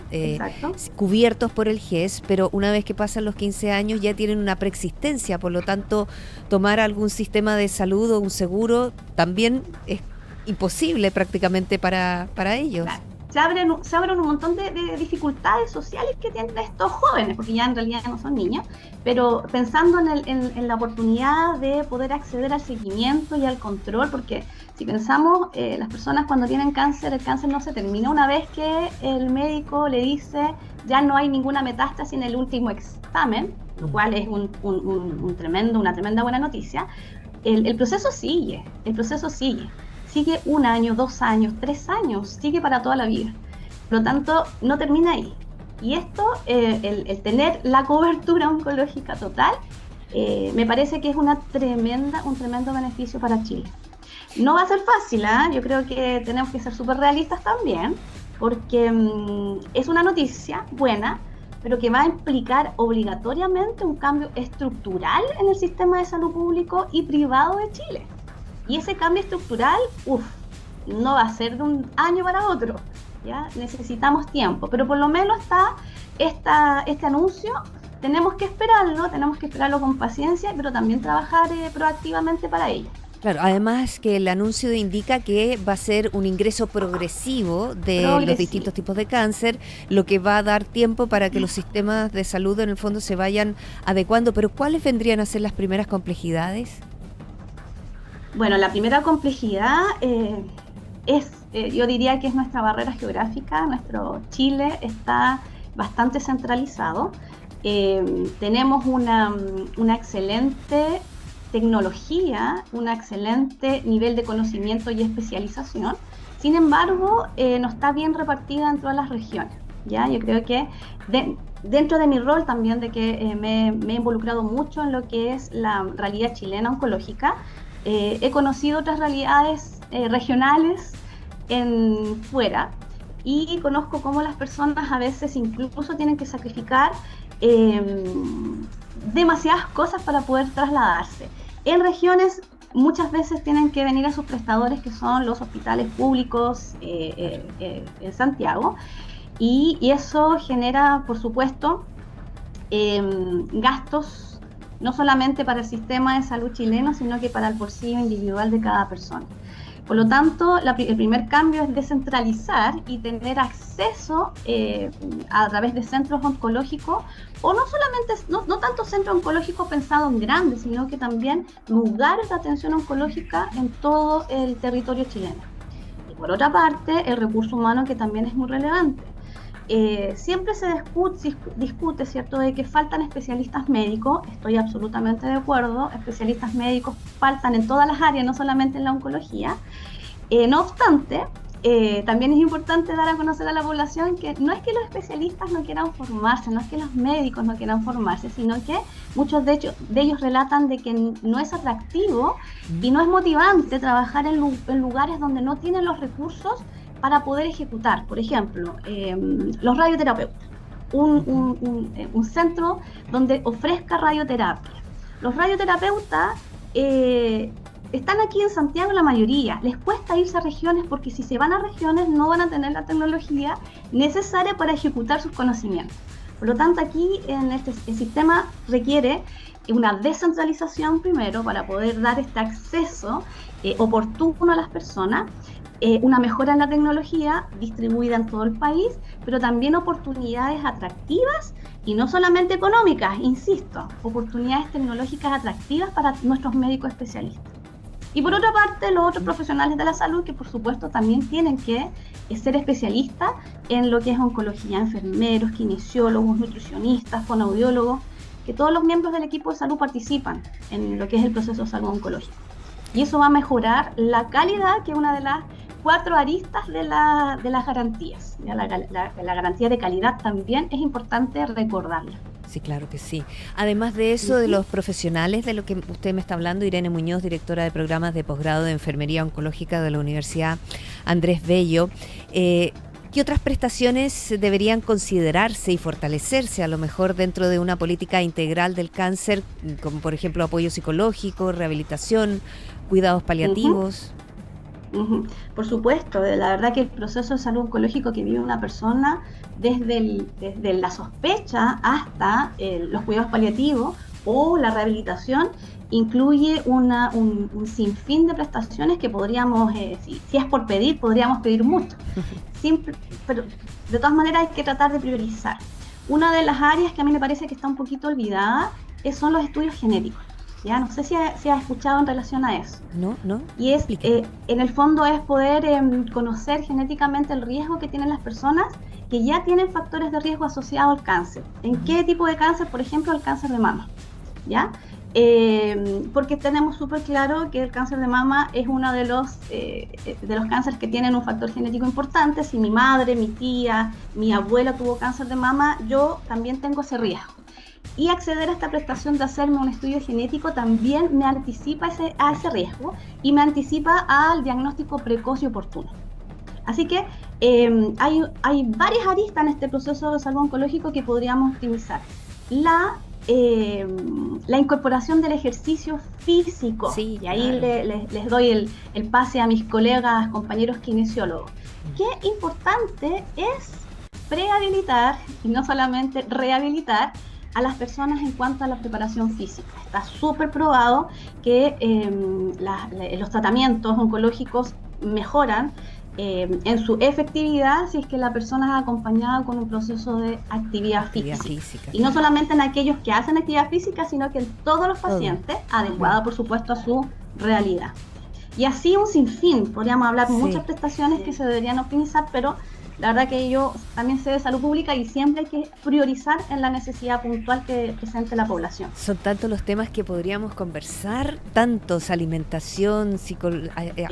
cubiertos por el GES, pero una vez que pasan los 15 años ya tienen una preexistencia, por lo tanto, tomar algún sistema de salud o un seguro también es imposible prácticamente para ellos. Claro. Se abren un montón de dificultades sociales que tienen estos jóvenes, porque ya en realidad no son niños, pero pensando en la oportunidad de poder acceder al seguimiento y al control, porque si pensamos, las personas cuando tienen cáncer, el cáncer no se termina una vez que el médico le dice ya no hay ninguna metástasis en el último examen, lo cual es una tremenda buena noticia. El proceso sigue, sigue 1 año, 2 años, 3 años, sigue para toda la vida. Por lo tanto, no termina ahí. Y esto, el tener la cobertura oncológica total, me parece que es un tremendo beneficio para Chile. No va a ser fácil, yo creo que tenemos que ser súper realistas también, porque es una noticia buena, pero que va a implicar obligatoriamente un cambio estructural en el sistema de salud público y privado de Chile. Y ese cambio estructural, no va a ser de un año para otro, ¿ya? Necesitamos tiempo, pero por lo menos está este anuncio, tenemos que esperarlo con paciencia, pero también trabajar proactivamente para ello. Claro, además que el anuncio indica que va a ser un ingreso progresivo de los distintos tipos de cáncer, lo que va a dar tiempo para que los sistemas de salud en el fondo se vayan adecuando, pero ¿cuáles vendrían a ser las primeras complejidades? Bueno, la primera complejidad yo diría que es nuestra barrera geográfica. Nuestro Chile está bastante centralizado. Tenemos una excelente tecnología, un excelente nivel de conocimiento y especialización. Sin embargo, no está bien repartida en todas las regiones, ¿ya? Yo creo que dentro de mi rol también, de que me he involucrado mucho en lo que es la realidad chilena oncológica, he conocido otras realidades regionales fuera y conozco cómo las personas a veces incluso tienen que sacrificar demasiadas cosas para poder trasladarse. En regiones muchas veces tienen que venir a sus prestadores, que son los hospitales públicos en Santiago, y eso genera, por supuesto, gastos no solamente para el sistema de salud chileno, sino que para el bolsillo individual de cada persona. Por lo tanto, el primer cambio es descentralizar y tener acceso a través de centros oncológicos, o no tanto centros oncológicos pensados en grandes, sino que también lugares de atención oncológica en todo el territorio chileno. Y por otra parte, el recurso humano, que también es muy relevante. Siempre se discute, ¿cierto?, de que faltan especialistas médicos. Estoy absolutamente de acuerdo, especialistas médicos faltan en todas las áreas, no solamente en la oncología. No obstante, también es importante dar a conocer a la población que no es que los especialistas no quieran formarse, no es que los médicos no quieran formarse, sino que muchos de ellos relatan de que no es atractivo y no es motivante trabajar en lugares donde no tienen los recursos para poder ejecutar. Por ejemplo, los radioterapeutas, un centro donde ofrezca radioterapia. Los radioterapeutas están aquí en Santiago la mayoría, les cuesta irse a regiones porque si se van a regiones no van a tener la tecnología necesaria para ejecutar sus conocimientos. Por lo tanto, aquí el sistema requiere una descentralización primero para poder dar este acceso oportuno a las personas, una mejora en la tecnología distribuida en todo el país, pero también oportunidades atractivas y no solamente económicas, insisto, oportunidades tecnológicas atractivas para nuestros médicos especialistas. Y por otra parte, los otros profesionales de la salud, que por supuesto también tienen que ser especialistas en lo que es oncología, enfermeros, kinesiólogos, nutricionistas, fonoaudiólogos, que todos los miembros del equipo de salud participan en lo que es el proceso de salud oncológico. Y eso va a mejorar la calidad, que es una de las 4 aristas de las garantías. ¿Ya? La garantía de calidad también es importante recordarla. Sí, claro que sí. Además de eso, de los profesionales, de lo que usted me está hablando, Irene Muñoz, directora de programas de posgrado de Enfermería Oncológica de la Universidad Andrés Bello, ¿qué otras prestaciones deberían considerarse y fortalecerse a lo mejor dentro de una política integral del cáncer, como por ejemplo apoyo psicológico, rehabilitación, cuidados paliativos? Por supuesto, la verdad que el proceso de salud oncológico que vive una persona, desde la sospecha hasta los cuidados paliativos o la rehabilitación, incluye un sinfín de prestaciones que podríamos, si es por pedir, podríamos pedir mucho. Pero de todas maneras hay que tratar de priorizar. Una de las áreas que a mí me parece que está un poquito olvidada son los estudios genéticos. Ya no sé si has escuchado en relación a eso. No. Y es, en el fondo, es poder conocer genéticamente el riesgo que tienen las personas que ya tienen factores de riesgo asociados al cáncer. ¿En qué tipo de cáncer? Por ejemplo, el cáncer de mama. ¿Ya? Porque tenemos súper claro que el cáncer de mama es uno de los cánceres que tienen un factor genético importante. Si mi madre, mi tía, mi abuela tuvo cáncer de mama, yo también tengo ese riesgo. Y acceder a esta prestación de hacerme un estudio genético también me anticipa a ese riesgo y me anticipa al diagnóstico precoz y oportuno. Así que hay varias aristas en este proceso de salud oncológico que podríamos optimizar. La incorporación del ejercicio físico, y ahí les doy el pase a mis colegas, compañeros kinesiólogos. Qué importante es prehabilitar y no solamente rehabilitar a las personas en cuanto a la preparación física. Está súper probado que los tratamientos oncológicos mejoran en su efectividad si es que la persona es acompañada con un proceso de actividad física. Y no solamente en aquellos que hacen actividad física, sino que en todos los pacientes, adecuada por supuesto a su realidad. Y así un sinfín, podríamos hablar muchas prestaciones que se deberían optimizar, pero la verdad que yo también sé de salud pública y siempre hay que priorizar en la necesidad puntual que presente la población. Son tantos los temas que podríamos conversar, tantos: alimentación,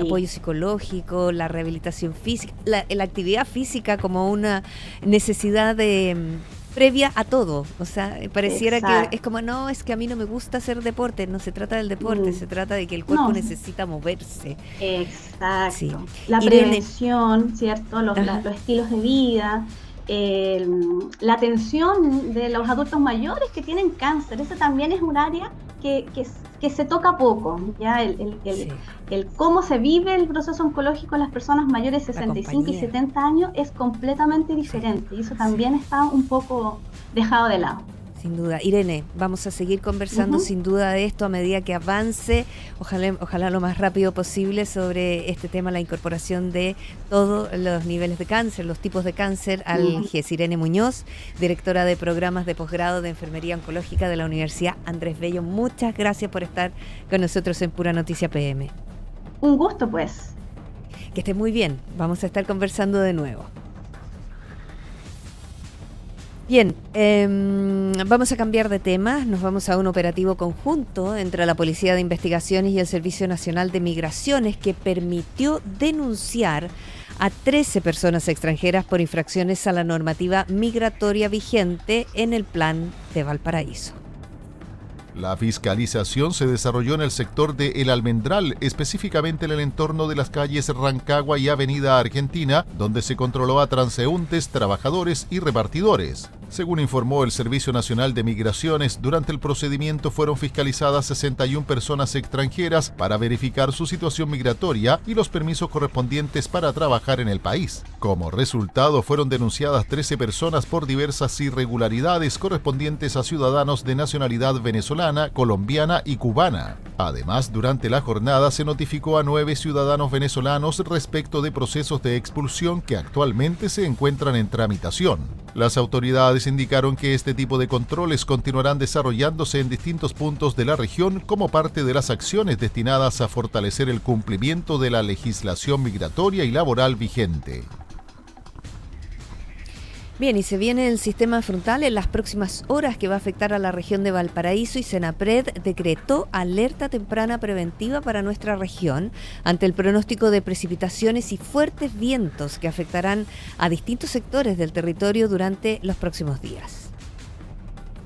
apoyo psicológico, la rehabilitación física, la actividad física como una necesidad previa a todo. O sea, pareciera que es como, no, es que a mí no me gusta hacer deporte. No se trata del deporte, se trata de que el cuerpo necesita moverse. Exacto. Sí. La prevención, ¿cierto? Los estilos de vida, la atención de los adultos mayores que tienen cáncer. Ese también es un área que se toca poco, ¿ya? El cómo se vive el proceso oncológico en las personas mayores de 65 y 70 años es completamente diferente, y eso también está un poco dejado de lado. Sin duda. Irene, vamos a seguir conversando sin duda de esto a medida que avance, ojalá lo más rápido posible, sobre este tema, la incorporación de todos los niveles de cáncer, los tipos de cáncer al GES. Irene Muñoz, directora de programas de posgrado de Enfermería Oncológica de la Universidad Andrés Bello, muchas gracias por estar con nosotros en Pura Noticia PM. Un gusto, pues. Que esté muy bien, vamos a estar conversando de nuevo. Bien, vamos a cambiar de tema, nos vamos a un operativo conjunto entre la Policía de Investigaciones y el Servicio Nacional de Migraciones que permitió denunciar a 13 personas extranjeras por infracciones a la normativa migratoria vigente en el Plan de Valparaíso. La fiscalización se desarrolló en el sector de El Almendral, específicamente en el entorno de las calles Rancagua y Avenida Argentina, donde se controló a transeúntes, trabajadores y repartidores. Según informó el Servicio Nacional de Migraciones, durante el procedimiento fueron fiscalizadas 61 personas extranjeras para verificar su situación migratoria y los permisos correspondientes para trabajar en el país. Como resultado, fueron denunciadas 13 personas por diversas irregularidades correspondientes a ciudadanos de nacionalidad venezolana, colombiana y cubana. Además, durante la jornada se notificó a 9 ciudadanos venezolanos respecto de procesos de expulsión que actualmente se encuentran en tramitación. Las autoridades indicaron que este tipo de controles continuarán desarrollándose en distintos puntos de la región como parte de las acciones destinadas a fortalecer el cumplimiento de la legislación migratoria y laboral vigente. Bien, y se viene el sistema frontal en las próximas horas que va a afectar a la región de Valparaíso y Senapred decretó alerta temprana preventiva para nuestra región ante el pronóstico de precipitaciones y fuertes vientos que afectarán a distintos sectores del territorio durante los próximos días.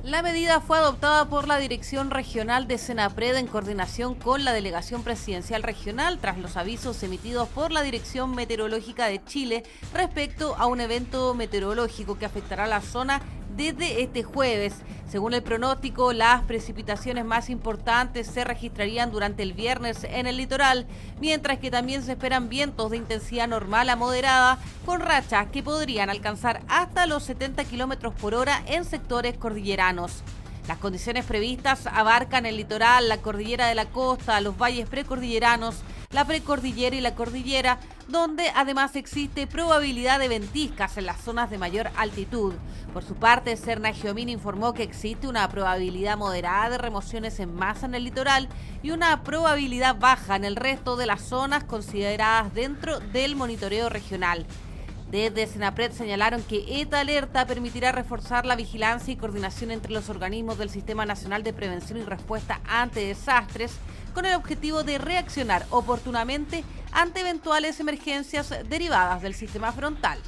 La medida fue adoptada por la Dirección Regional de Senapred en coordinación con la Delegación Presidencial Regional tras los avisos emitidos por la Dirección Meteorológica de Chile respecto a un evento meteorológico que afectará la zona desde este jueves. Según el pronóstico, las precipitaciones más importantes se registrarían durante el viernes en el litoral, mientras que también se esperan vientos de intensidad normal a moderada, con rachas que podrían alcanzar hasta los 70 km por hora en sectores cordilleranos. Las condiciones previstas abarcan el litoral, la cordillera de la costa, los valles precordilleranos, la precordillera y la cordillera, donde además existe probabilidad de ventiscas en las zonas de mayor altitud. Por su parte, Serna Giomín informó que existe una probabilidad moderada de remociones en masa en el litoral y una probabilidad baja en el resto de las zonas consideradas dentro del monitoreo regional. Desde Senapred señalaron que esta alerta permitirá reforzar la vigilancia y coordinación entre los organismos del Sistema Nacional de Prevención y Respuesta ante Desastres, con el objetivo de reaccionar oportunamente ante eventuales emergencias derivadas del sistema frontal.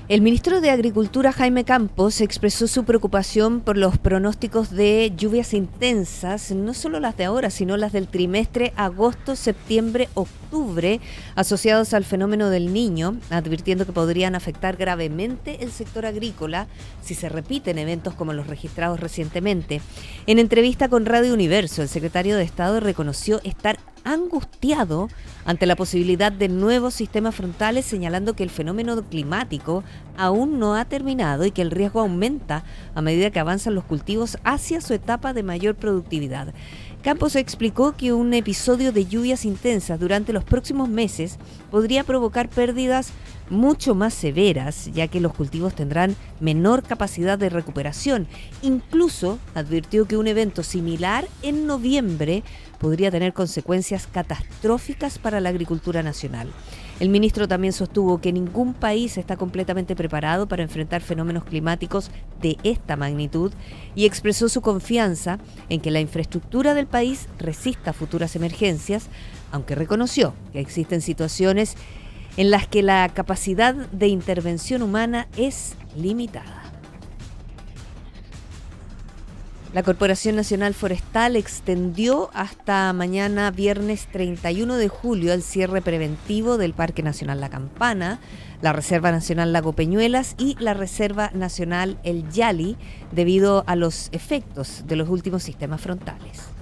El ministro de Agricultura, Jaime Campos, expresó su preocupación por los pronósticos de lluvias intensas, no solo las de ahora, sino las del trimestre agosto, septiembre, octubre, asociados al fenómeno del Niño, advirtiendo que podrían afectar gravemente el sector agrícola si se repiten eventos como los registrados recientemente. En entrevista con Radio Universo, el secretario de Estado reconoció estar angustiado ante la posibilidad de nuevos sistemas frontales, señalando que el fenómeno climático aún no ha terminado y que el riesgo aumenta a medida que avanzan los cultivos hacia su etapa de mayor productividad. Campos explicó que un episodio de lluvias intensas durante los próximos meses podría provocar pérdidas mucho más severas, ya que los cultivos tendrán menor capacidad de recuperación. Incluso advirtió que un evento similar en noviembre podría tener consecuencias catastróficas para la agricultura nacional. El ministro también sostuvo que ningún país está completamente preparado para enfrentar fenómenos climáticos de esta magnitud y expresó su confianza en que la infraestructura del país resista futuras emergencias, aunque reconoció que existen situaciones en las que la capacidad de intervención humana es limitada. La Corporación Nacional Forestal extendió hasta mañana viernes 31 de julio el cierre preventivo del Parque Nacional La Campana, la Reserva Nacional Lago Peñuelas y la Reserva Nacional El Yali, debido a los efectos de los últimos sistemas frontales.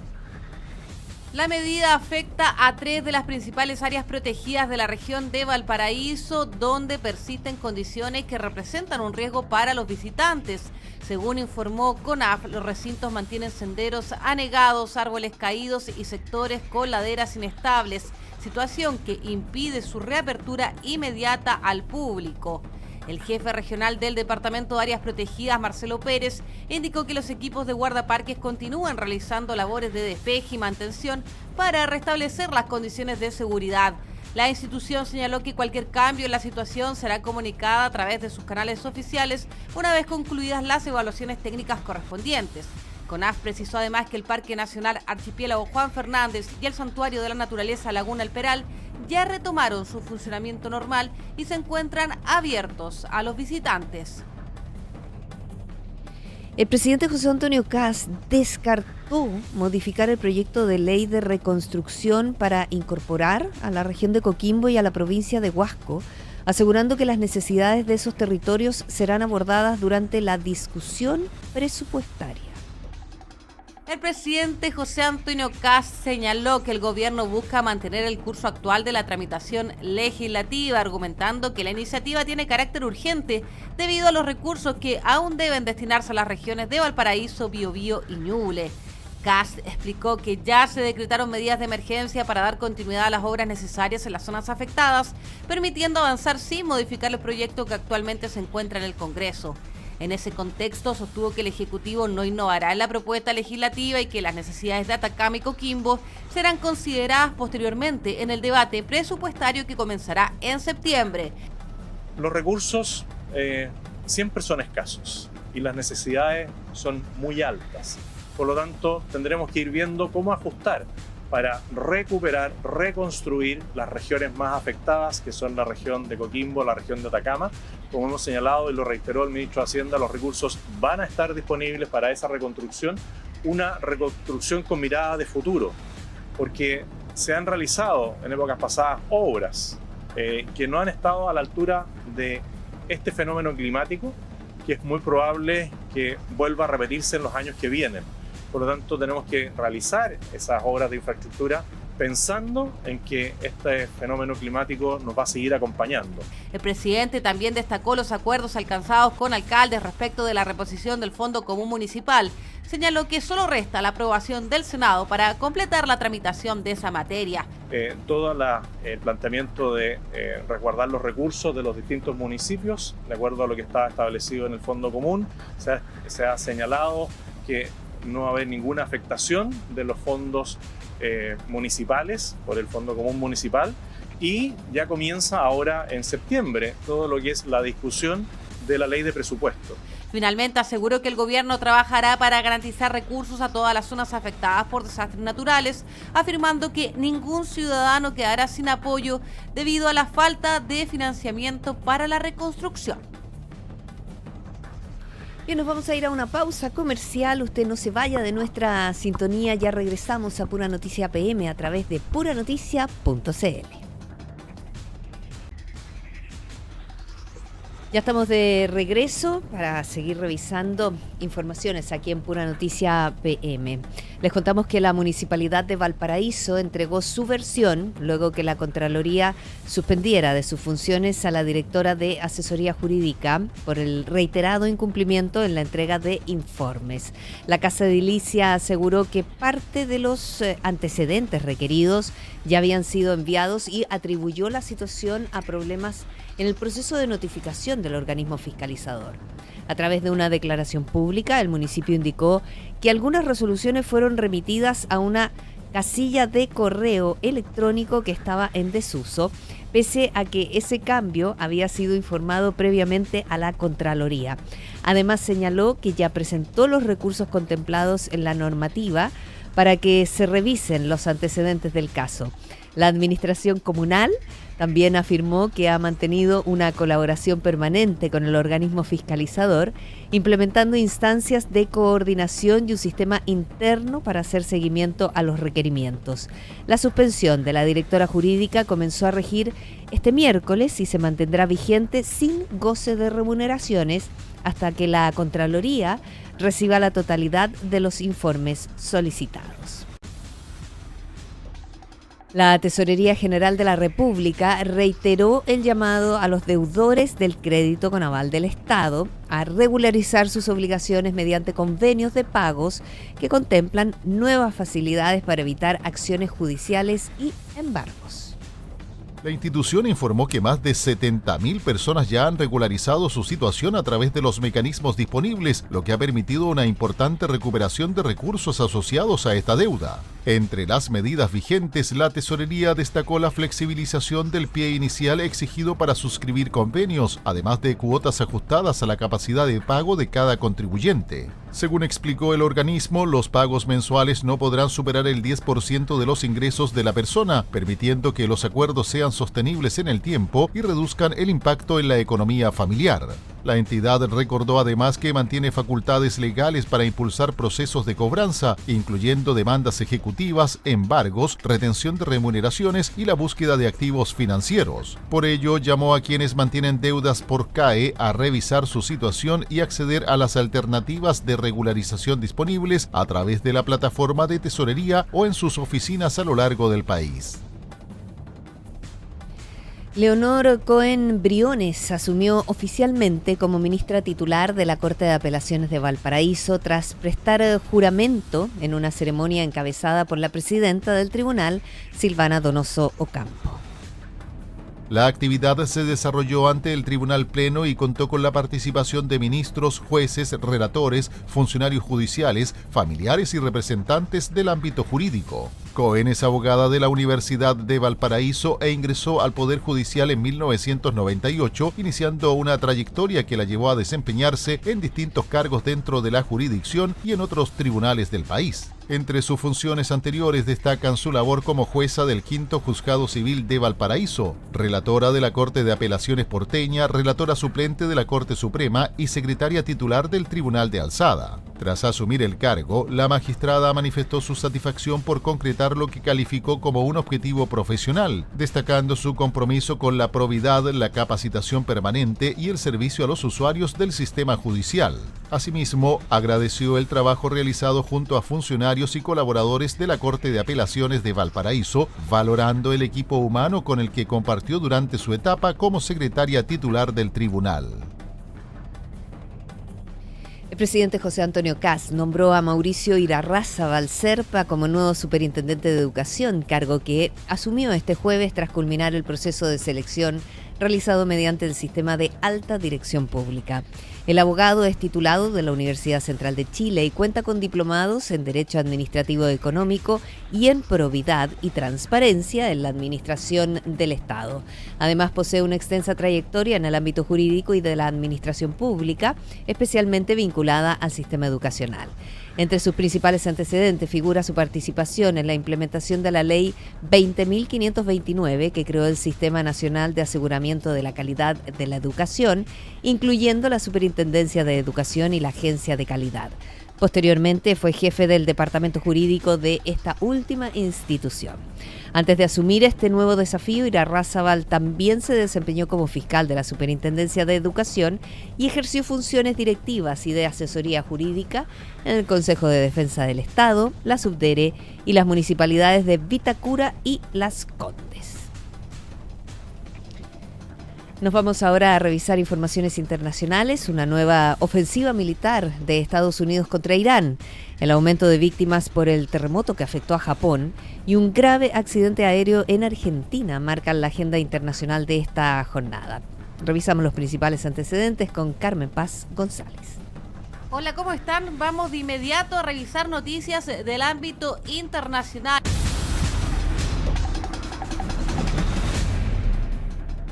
La medida afecta a 3 de las principales áreas protegidas de la región de Valparaíso, donde persisten condiciones que representan un riesgo para los visitantes. Según informó CONAF, los recintos mantienen senderos anegados, árboles caídos y sectores con laderas inestables, situación que impide su reapertura inmediata al público. El jefe regional del Departamento de Áreas Protegidas, Marcelo Pérez, indicó que los equipos de guardaparques continúan realizando labores de despeje y mantención para restablecer las condiciones de seguridad. La institución señaló que cualquier cambio en la situación será comunicada a través de sus canales oficiales una vez concluidas las evaluaciones técnicas correspondientes. CONAF precisó además que el Parque Nacional Archipiélago Juan Fernández y el Santuario de la Naturaleza Laguna El Peral ya retomaron su funcionamiento normal y se encuentran abiertos a los visitantes. El presidente José Antonio Kast descartó modificar el proyecto de ley de reconstrucción para incorporar a la región de Coquimbo y a la provincia de Huasco, asegurando que las necesidades de esos territorios serán abordadas durante la discusión presupuestaria. El presidente José Antonio Kast señaló que el gobierno busca mantener el curso actual de la tramitación legislativa, argumentando que la iniciativa tiene carácter urgente debido a los recursos que aún deben destinarse a las regiones de Valparaíso, Biobío y Ñuble. Kast explicó que ya se decretaron medidas de emergencia para dar continuidad a las obras necesarias en las zonas afectadas, permitiendo avanzar sin modificar el proyecto que actualmente se encuentra en el Congreso. En ese contexto, sostuvo que el Ejecutivo no innovará en la propuesta legislativa y que las necesidades de Atacama y Coquimbo serán consideradas posteriormente en el debate presupuestario que comenzará en septiembre. Los recursos siempre son escasos y las necesidades son muy altas. Por lo tanto, tendremos que ir viendo cómo ajustar para recuperar, reconstruir las regiones más afectadas, que son la región de Coquimbo, la región de Atacama. Como hemos señalado y lo reiteró el ministro de Hacienda, los recursos van a estar disponibles para esa reconstrucción, una reconstrucción con mirada de futuro, porque se han realizado en épocas pasadas obras que no han estado a la altura de este fenómeno climático, que es muy probable que vuelva a repetirse en los años que vienen. Por lo tanto, tenemos que realizar esas obras de infraestructura pensando en que este fenómeno climático nos va a seguir acompañando. El presidente también destacó los acuerdos alcanzados con alcaldes respecto de la reposición del Fondo Común Municipal. Señaló que solo resta la aprobación del Senado para completar la tramitación de esa materia. Todo el planteamiento de resguardar los recursos de los distintos municipios, de acuerdo a lo que está establecido en el Fondo Común, se ha señalado que no va a haber ninguna afectación de los fondos municipales por el Fondo Común Municipal, y ya comienza ahora en septiembre todo lo que es la discusión de la ley de presupuesto. Finalmente aseguró que el gobierno trabajará para garantizar recursos a todas las zonas afectadas por desastres naturales, afirmando que ningún ciudadano quedará sin apoyo debido a la falta de financiamiento para la reconstrucción. Bien, nos vamos a ir a una pausa comercial. Usted no se vaya de nuestra sintonía. Ya regresamos a Pura Noticia PM a través de puranoticia.cl. Ya estamos de regreso para seguir revisando informaciones aquí en Pura Noticia PM. Les contamos que la Municipalidad de Valparaíso entregó su versión luego que la Contraloría suspendiera de sus funciones a la directora de Asesoría Jurídica por el reiterado incumplimiento en la entrega de informes. La Casa Edilicia aseguró que parte de los antecedentes requeridos ya habían sido enviados y atribuyó la situación a problemas en el proceso de notificación del organismo fiscalizador. A través de una declaración pública, el municipio indicó que algunas resoluciones fueron remitidas a una casilla de correo electrónico que estaba en desuso, pese a que ese cambio había sido informado previamente a la Contraloría. Además, señaló que ya presentó los recursos contemplados en la normativa para que se revisen los antecedentes del caso. La administración comunal también afirmó que ha mantenido una colaboración permanente con el organismo fiscalizador, implementando instancias de coordinación y un sistema interno para hacer seguimiento a los requerimientos. La suspensión de la directora jurídica comenzó a regir este miércoles y se mantendrá vigente sin goce de remuneraciones hasta que la Contraloría reciba la totalidad de los informes solicitados. La Tesorería General de la República reiteró el llamado a los deudores del crédito con aval del Estado a regularizar sus obligaciones mediante convenios de pagos que contemplan nuevas facilidades para evitar acciones judiciales y embargos. La institución informó que más de 70.000 personas ya han regularizado su situación a través de los mecanismos disponibles, lo que ha permitido una importante recuperación de recursos asociados a esta deuda. Entre las medidas vigentes, la Tesorería destacó la flexibilización del pie inicial exigido para suscribir convenios, además de cuotas ajustadas a la capacidad de pago de cada contribuyente. Según explicó el organismo, los pagos mensuales no podrán superar el 10% de los ingresos de la persona, permitiendo que los acuerdos sean sostenibles en el tiempo y reduzcan el impacto en la economía familiar. La entidad recordó además que mantiene facultades legales para impulsar procesos de cobranza, incluyendo demandas ejecutivas, embargos, retención de remuneraciones y la búsqueda de activos financieros. Por ello, llamó a quienes mantienen deudas por CAE a revisar su situación y acceder a las alternativas de regularización disponibles a través de la plataforma de tesorería o en sus oficinas a lo largo del país. Leonor Cohen Briones asumió oficialmente como ministra titular de la Corte de Apelaciones de Valparaíso tras prestar juramento en una ceremonia encabezada por la presidenta del tribunal, Silvana Donoso Ocampo. La actividad se desarrolló ante el Tribunal Pleno y contó con la participación de ministros, jueces, relatores, funcionarios judiciales, familiares y representantes del ámbito jurídico. Cohen es abogada de la Universidad de Valparaíso e ingresó al Poder Judicial en 1998, iniciando una trayectoria que la llevó a desempeñarse en distintos cargos dentro de la jurisdicción y en otros tribunales del país. Entre sus funciones anteriores destacan su labor como jueza del Quinto Juzgado Civil de Valparaíso, relatora de la Corte de Apelaciones porteña, relatora suplente de la Corte Suprema y secretaria titular del Tribunal de Alzada. Tras asumir el cargo, la magistrada manifestó su satisfacción por concretar lo que calificó como un objetivo profesional, destacando su compromiso con la probidad, la capacitación permanente y el servicio a los usuarios del sistema judicial. Asimismo, agradeció el trabajo realizado junto a funcionarios y colaboradores de la Corte de Apelaciones de Valparaíso, valorando el equipo humano con el que compartió durante su etapa como secretaria titular del tribunal. El presidente José Antonio Kast nombró a Mauricio Irarrázaval Serpa como nuevo superintendente de Educación, cargo que asumió este jueves tras culminar el proceso de selección realizado mediante el sistema de alta dirección pública. El abogado es titulado de la Universidad Central de Chile y cuenta con diplomados en Derecho Administrativo Económico y en Probidad y Transparencia en la Administración del Estado. Además, posee una extensa trayectoria en el ámbito jurídico y de la administración pública, especialmente vinculada al sistema educacional. Entre sus principales antecedentes figura su participación en la implementación de la Ley 20.529, que creó el Sistema Nacional de Aseguramiento de la Calidad de la Educación, incluyendo la Superintendencia de Educación y la Agencia de Calidad. Posteriormente fue jefe del departamento jurídico de esta última institución. Antes de asumir este nuevo desafío, Irarrázaval también se desempeñó como fiscal de la Superintendencia de Educación y ejerció funciones directivas y de asesoría jurídica en el Consejo de Defensa del Estado, la Subdere y las municipalidades de Vitacura y Las Condes. Nos vamos ahora a revisar informaciones internacionales, una nueva ofensiva militar de Estados Unidos contra Irán, el aumento de víctimas por el terremoto que afectó a Japón y un grave accidente aéreo en Argentina marcan la agenda internacional de esta jornada. Revisamos los principales antecedentes con Carmen Paz González. Hola, ¿cómo están? Vamos de inmediato a revisar noticias del ámbito internacional.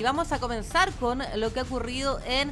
Y vamos a comenzar con lo que ha ocurrido en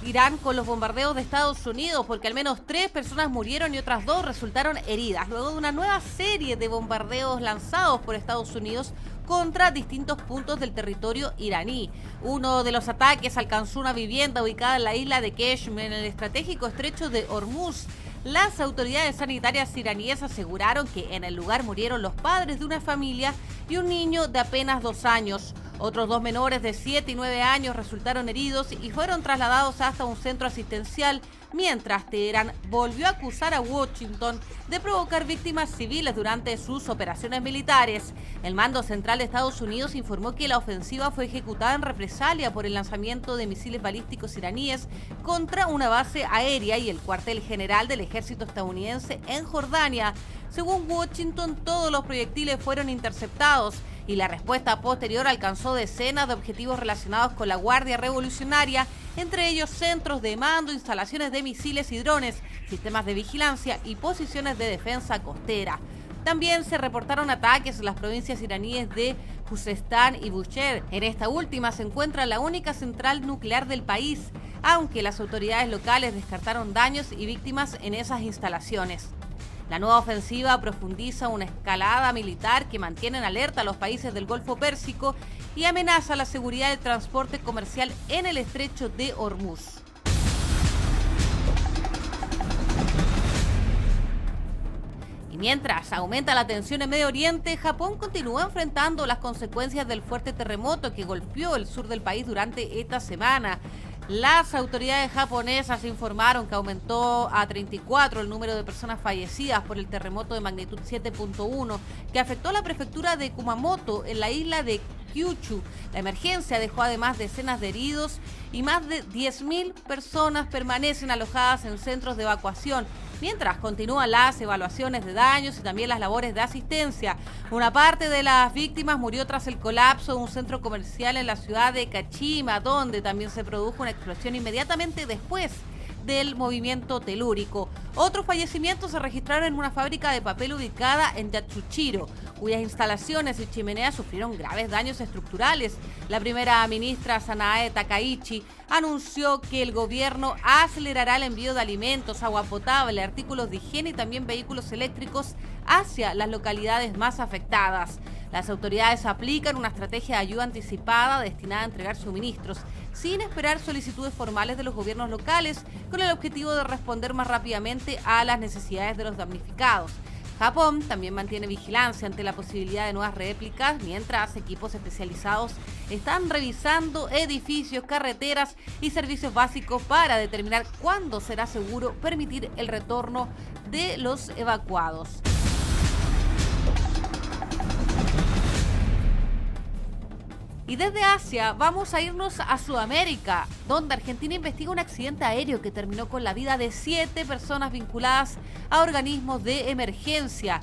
Irán con los bombardeos de Estados Unidos, porque al menos 3 personas murieron y otras 2 resultaron heridas, luego de una nueva serie de bombardeos lanzados por Estados Unidos contra distintos puntos del territorio iraní. Uno de los ataques alcanzó una vivienda ubicada en la isla de Qeshm, en el estratégico estrecho de Hormuz. Las autoridades sanitarias iraníes aseguraron que en el lugar murieron los padres de una familia y un niño de apenas 2 años. Otros 2 menores de 7 y 9 años resultaron heridos y fueron trasladados hasta un centro asistencial, mientras Teherán volvió a acusar a Washington de provocar víctimas civiles durante sus operaciones militares. El mando central de Estados Unidos informó que la ofensiva fue ejecutada en represalia por el lanzamiento de misiles balísticos iraníes contra una base aérea y el cuartel general del ejército estadounidense en Jordania. Según Washington, todos los proyectiles fueron interceptados y la respuesta posterior alcanzó decenas de objetivos relacionados con la Guardia Revolucionaria, entre ellos centros de mando, instalaciones de misiles y drones, sistemas de vigilancia y posiciones de defensa costera. También se reportaron ataques en las provincias iraníes de Khuzestán y Bushehr. En esta última se encuentra la única central nuclear del país, aunque las autoridades locales descartaron daños y víctimas en esas instalaciones. La nueva ofensiva profundiza una escalada militar que mantiene en alerta a los países del Golfo Pérsico y amenaza la seguridad del transporte comercial en el estrecho de Hormuz. Y mientras aumenta la tensión en Medio Oriente, Japón continúa enfrentando las consecuencias del fuerte terremoto que golpeó el sur del país durante esta semana. Las autoridades japonesas informaron que aumentó a 34 el número de personas fallecidas por el terremoto de magnitud 7.1 que afectó a la prefectura de Kumamoto en la isla de Kyushu. La emergencia dejó además decenas de heridos y más de 10.000 personas permanecen alojadas en centros de evacuación, mientras continúan las evaluaciones de daños y también las labores de asistencia. Una parte de las víctimas murió tras el colapso de un centro comercial en la ciudad de Kashima, donde también se produjo una explosión inmediatamente después del movimiento telúrico. Otros fallecimientos se registraron en una fábrica de papel ubicada en Yatsuchiro. cuyas instalaciones y chimeneas sufrieron graves daños estructurales. La primera ministra Sanae Takaichi anunció que el gobierno acelerará el envío de alimentos, agua potable, artículos de higiene y también vehículos eléctricos hacia las localidades más afectadas. Las autoridades aplican una estrategia de ayuda anticipada destinada a entregar suministros sin esperar solicitudes formales de los gobiernos locales, con el objetivo de responder más rápidamente a las necesidades de los damnificados. Japón también mantiene vigilancia ante la posibilidad de nuevas réplicas, mientras equipos especializados están revisando edificios, carreteras y servicios básicos para determinar cuándo será seguro permitir el retorno de los evacuados. Y desde Asia vamos a irnos a Sudamérica, donde Argentina investiga un accidente aéreo que terminó con la vida de 7 personas vinculadas a organismos de emergencia.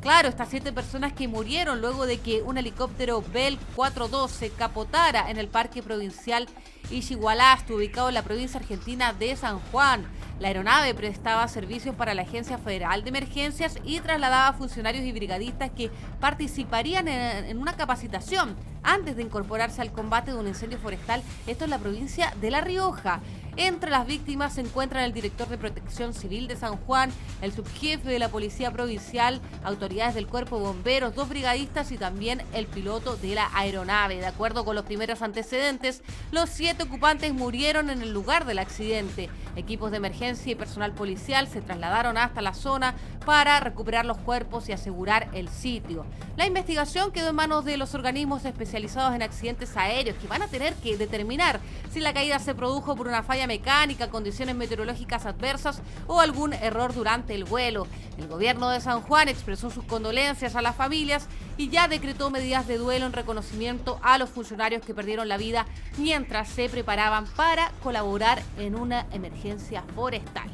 Claro, estas 7 personas que murieron luego de que un helicóptero Bell 412 capotara en el Parque Provincial Ishigualast, ubicado en la provincia argentina de San Juan. La aeronave prestaba servicios para la Agencia Federal de Emergencias y trasladaba a funcionarios y brigadistas que participarían en una capacitación antes de incorporarse al combate de un incendio forestal, esto en la provincia de La Rioja. Entre las víctimas se encuentran el director de Protección Civil de San Juan, el subjefe de la Policía Provincial, autoridades del Cuerpo de Bomberos, 2 brigadistas y también el piloto de la aeronave. De acuerdo con los primeros antecedentes, los 7 ocupantes murieron en el lugar del accidente. Equipos de emergencia y personal policial se trasladaron hasta la zona para recuperar los cuerpos y asegurar el sitio. La investigación quedó en manos de los organismos especializados en accidentes aéreos, que van a tener que determinar si la caída se produjo por una falla mecánica, condiciones meteorológicas adversas o algún error durante el vuelo. El gobierno de San Juan expresó sus condolencias a las familias y ya decretó medidas de duelo en reconocimiento a los funcionarios que perdieron la vida mientras se preparaban para colaborar en una emergencia forestal.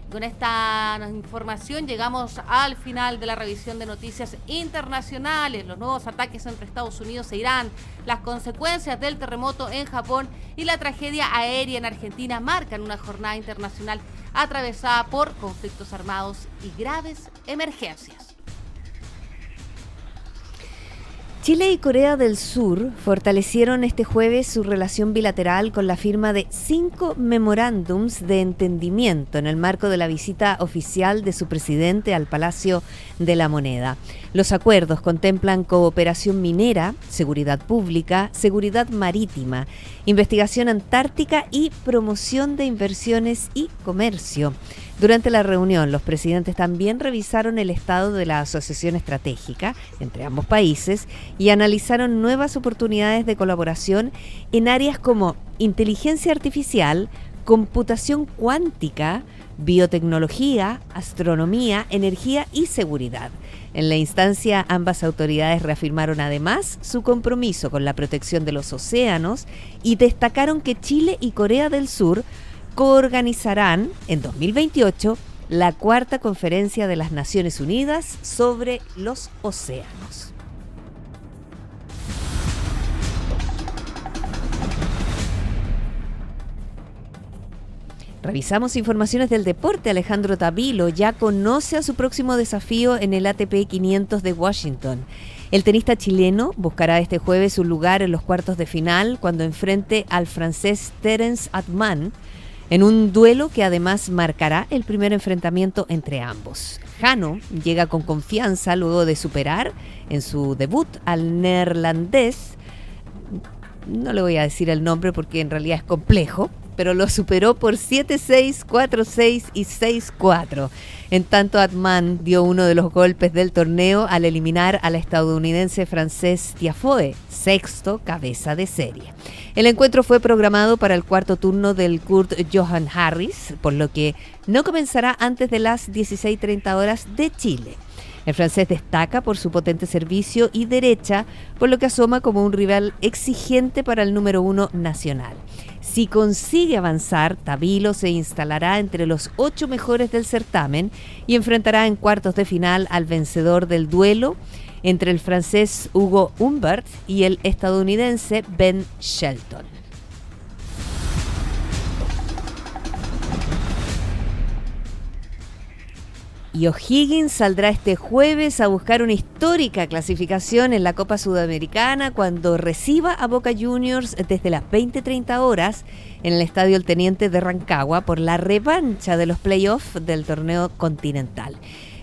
Con esta información llegamos al final de la revisión de noticias internacionales. Los nuevos ataques entre Estados Unidos e Irán, las consecuencias del terremoto en Japón y la tragedia aérea en Argentina marcan una jornada internacional atravesada por conflictos armados y graves emergencias. Chile y Corea del Sur fortalecieron este jueves su relación bilateral con la firma de 5 memorándums de entendimiento en el marco de la visita oficial de su presidente al Palacio de la Moneda. Los acuerdos contemplan cooperación minera, seguridad pública, seguridad marítima, investigación antártica y promoción de inversiones y comercio. Durante la reunión, los presidentes también revisaron el estado de la asociación estratégica entre ambos países y analizaron nuevas oportunidades de colaboración en áreas como inteligencia artificial, computación cuántica, biotecnología, astronomía, energía y seguridad. En la instancia, ambas autoridades reafirmaron además su compromiso con la protección de los océanos y destacaron que Chile y Corea del Sur coorganizarán en 2028 la 4ª Conferencia de las Naciones Unidas sobre los océanos. Revisamos informaciones del deporte. Alejandro Tavilo ya conoce a su próximo desafío en el ATP 500 de Washington. El tenista chileno buscará este jueves un lugar en los cuartos de final cuando enfrente al francés Terence Atman, en un duelo que además marcará el primer enfrentamiento entre ambos. Jano llega con confianza luego de superar en su debut al neerlandés, no le voy a decir el nombre porque en realidad es complejo, pero lo superó por 7-6, 4-6 y 6-4. En tanto, Atman dio uno de los golpes del torneo al eliminar al estadounidense Frances Tiafoe, 6º cabeza de serie. El encuentro fue programado para el 4º turno del Kurt Johan Harris, por lo que no comenzará antes de las 16:30 horas de Chile. El francés destaca por su potente servicio y derecha, por lo que asoma como un rival exigente para el número 1 nacional. Si consigue avanzar, Tavilo se instalará entre los 8 mejores del certamen y enfrentará en cuartos de final al vencedor del duelo entre el francés Hugo Humbert y el estadounidense Ben Shelton. Y O'Higgins saldrá este jueves a buscar una histórica clasificación en la Copa Sudamericana cuando reciba a Boca Juniors desde las 20:30 horas en el Estadio El Teniente de Rancagua por la revancha de los playoffs del torneo continental.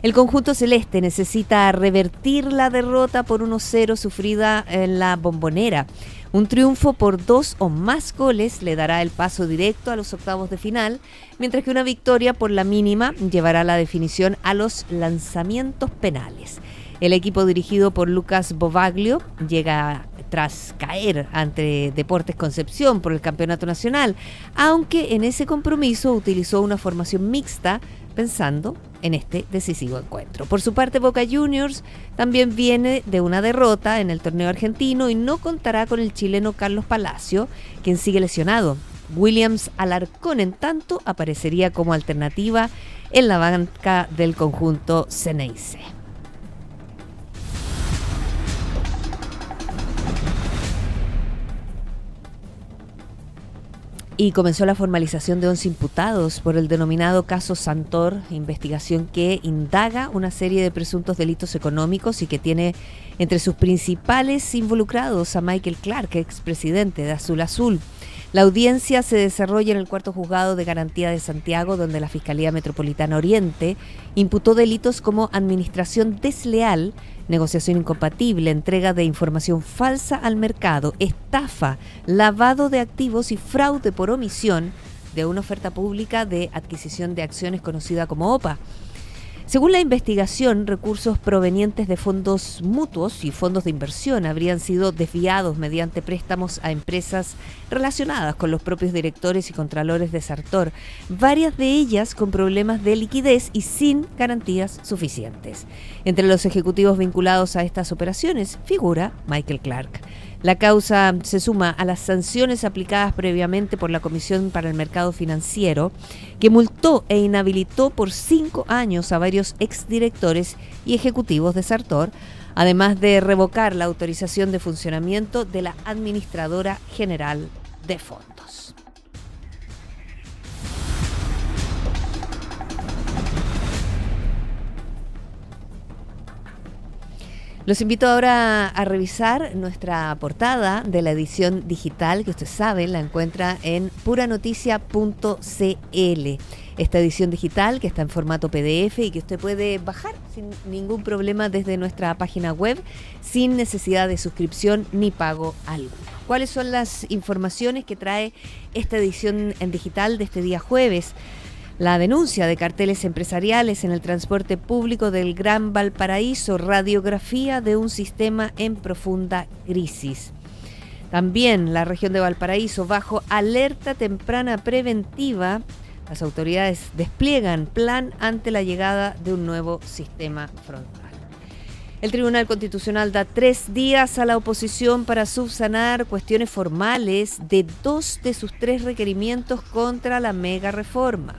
El conjunto celeste necesita revertir la derrota por 1-0 sufrida en la Bombonera. Un triunfo por 2 o más goles le dará el paso directo a los octavos de final, mientras que una victoria por la mínima llevará la definición a los lanzamientos penales. El equipo dirigido por Lucas Bovaglio llega tras caer ante Deportes Concepción por el campeonato nacional, aunque en ese compromiso utilizó una formación mixta pensando en este decisivo encuentro. Por su parte, Boca Juniors también viene de una derrota en el torneo argentino y no contará con el chileno Carlos Palacio, quien sigue lesionado. Williams Alarcón, en tanto, aparecería como alternativa en la banca del conjunto Ceneice. Y comenzó la formalización de 11 imputados por el denominado caso Santor, investigación que indaga una serie de presuntos delitos económicos y que tiene entre sus principales involucrados a Michael Clark, expresidente de Azul Azul. La audiencia se desarrolla en el cuarto juzgado de garantía de Santiago, donde la Fiscalía Metropolitana Oriente imputó delitos como administración desleal, negociación incompatible, entrega de información falsa al mercado, estafa, lavado de activos y fraude por omisión de una oferta pública de adquisición de acciones conocida como OPA. Según la investigación, recursos provenientes de fondos mutuos y fondos de inversión habrían sido desviados mediante préstamos a empresas relacionadas con los propios directores y contralores de Sartor, varias de ellas con problemas de liquidez y sin garantías suficientes. Entre los ejecutivos vinculados a estas operaciones figura Michael Clark. La causa se suma a las sanciones aplicadas previamente por la Comisión para el Mercado Financiero, que multó e inhabilitó por 5 años a varios exdirectores y ejecutivos de Sartor, además de revocar la autorización de funcionamiento de la Administradora General de Fondos. Los invito ahora a revisar nuestra portada de la edición digital, que usted sabe, la encuentra en puranoticia.cl. Esta edición digital que está en formato PDF y que usted puede bajar sin ningún problema desde nuestra página web, sin necesidad de suscripción ni pago alguno. ¿Cuáles son las informaciones que trae esta edición en digital de este día jueves? La denuncia de carteles empresariales en el transporte público del Gran Valparaíso, radiografía de un sistema en profunda crisis. También la región de Valparaíso bajo alerta temprana preventiva. Las autoridades despliegan plan ante la llegada de un nuevo sistema frontal. El Tribunal Constitucional da 3 días a la oposición para subsanar cuestiones formales de 2 de sus 3 requerimientos contra la mega reforma.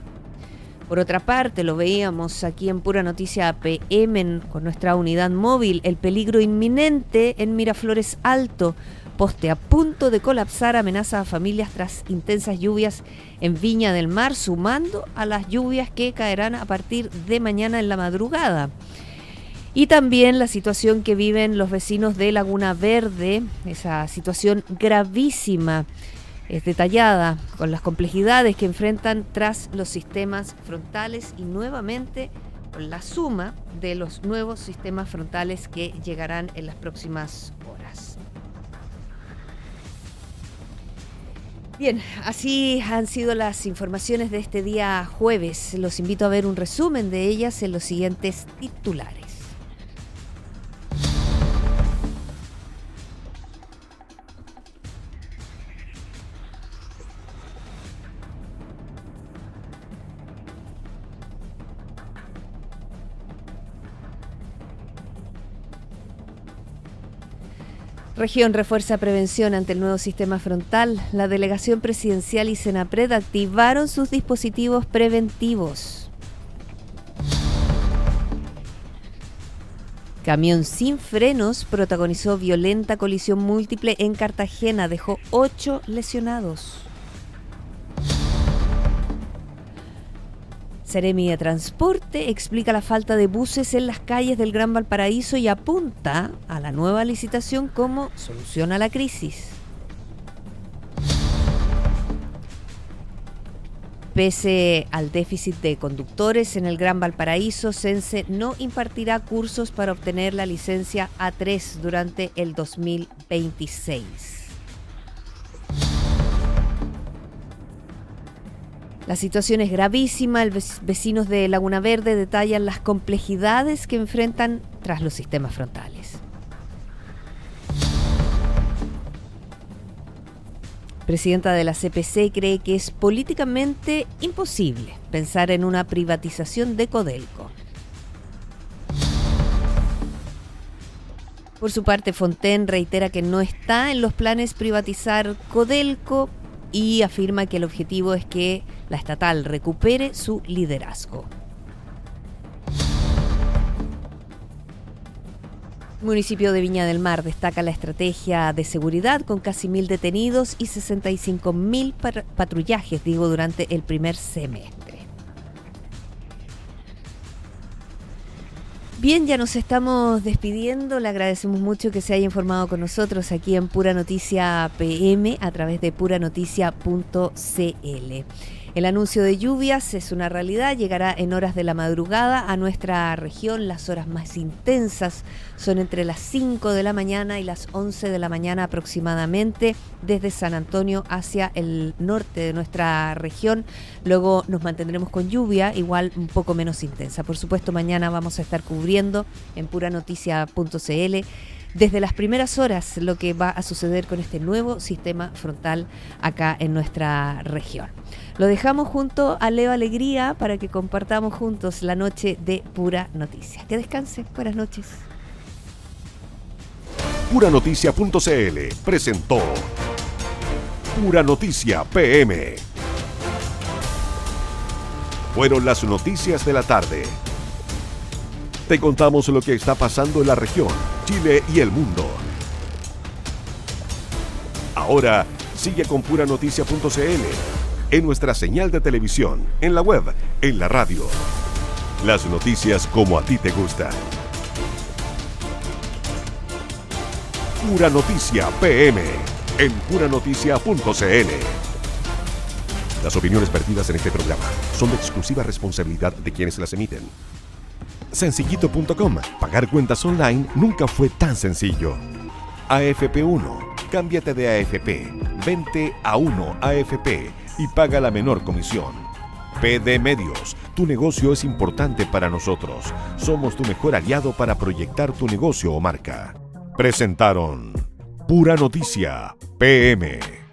Por otra parte, lo veíamos aquí en Pura Noticia PM con nuestra unidad móvil, el peligro inminente en Miraflores Alto. Poste a punto de colapsar amenaza a familias tras intensas lluvias en Viña del Mar, sumando a las lluvias que caerán a partir de mañana en la madrugada. Y también la situación que viven los vecinos de Laguna Verde, esa situación gravísima. Es detallada con las complejidades que enfrentan tras los sistemas frontales y nuevamente con la suma de los nuevos sistemas frontales que llegarán en las próximas horas. Bien, así han sido las informaciones de este día jueves. Los invito a ver un resumen de ellas en los siguientes titulares. Región refuerza prevención ante el nuevo sistema frontal. La delegación presidencial y Senapred activaron sus dispositivos preventivos. Camión sin frenos protagonizó violenta colisión múltiple en Cartagena, dejó 8 lesionados. Seremi de Transporte explica la falta de buses en las calles del Gran Valparaíso y apunta a la nueva licitación como solución a la crisis. Pese al déficit de conductores en el Gran Valparaíso, Sense no impartirá cursos para obtener la licencia A3 durante el 2026. La situación es gravísima. Vecinos de Laguna Verde detallan las complejidades que enfrentan tras los sistemas frontales. Presidenta de la CPC cree que es políticamente imposible pensar en una privatización de Codelco. Por su parte, Fontaine reitera que no está en los planes privatizar Codelco y afirma que el objetivo es que la estatal recupere su liderazgo. El municipio de Viña del Mar destaca la estrategia de seguridad con casi 1.000 detenidos y 65.000 patrullajes, durante el primer semestre. Bien, ya nos estamos despidiendo. Le agradecemos mucho que se haya informado con nosotros aquí en Pura Noticia PM a través de puranoticia.cl. El anuncio de lluvias es una realidad, llegará en horas de la madrugada a nuestra región. Las horas más intensas son entre las 5 de la mañana y las 11 de la mañana aproximadamente, desde San Antonio hacia el norte de nuestra región. Luego nos mantendremos con lluvia, igual un poco menos intensa. Por supuesto, mañana vamos a estar cubriendo en puranoticia.cl desde las primeras horas lo que va a suceder con este nuevo sistema frontal acá en nuestra región. Lo dejamos junto a Leo Alegría para que compartamos juntos la noche de Pura Noticia. Que descanse. Buenas noches. Puranoticia.cl presentó Pura Noticia PM. Fueron las noticias de la tarde. Te contamos lo que está pasando en la región, Chile y el mundo. Ahora sigue con puranoticia.cl, en nuestra señal de televisión, en la web, en la radio. Las noticias como a ti te gusta. Pura Noticia PM, en puranoticia.cl. Las opiniones vertidas en este programa son de exclusiva responsabilidad de quienes las emiten. Sencillito.com. Pagar cuentas online nunca fue tan sencillo. AFP1. Cámbiate de AFP. Vente a 1 AFP y paga la menor comisión. PD Medios. Tu negocio es importante para nosotros. Somos tu mejor aliado para proyectar tu negocio o marca. Presentaron Pura Noticia PM.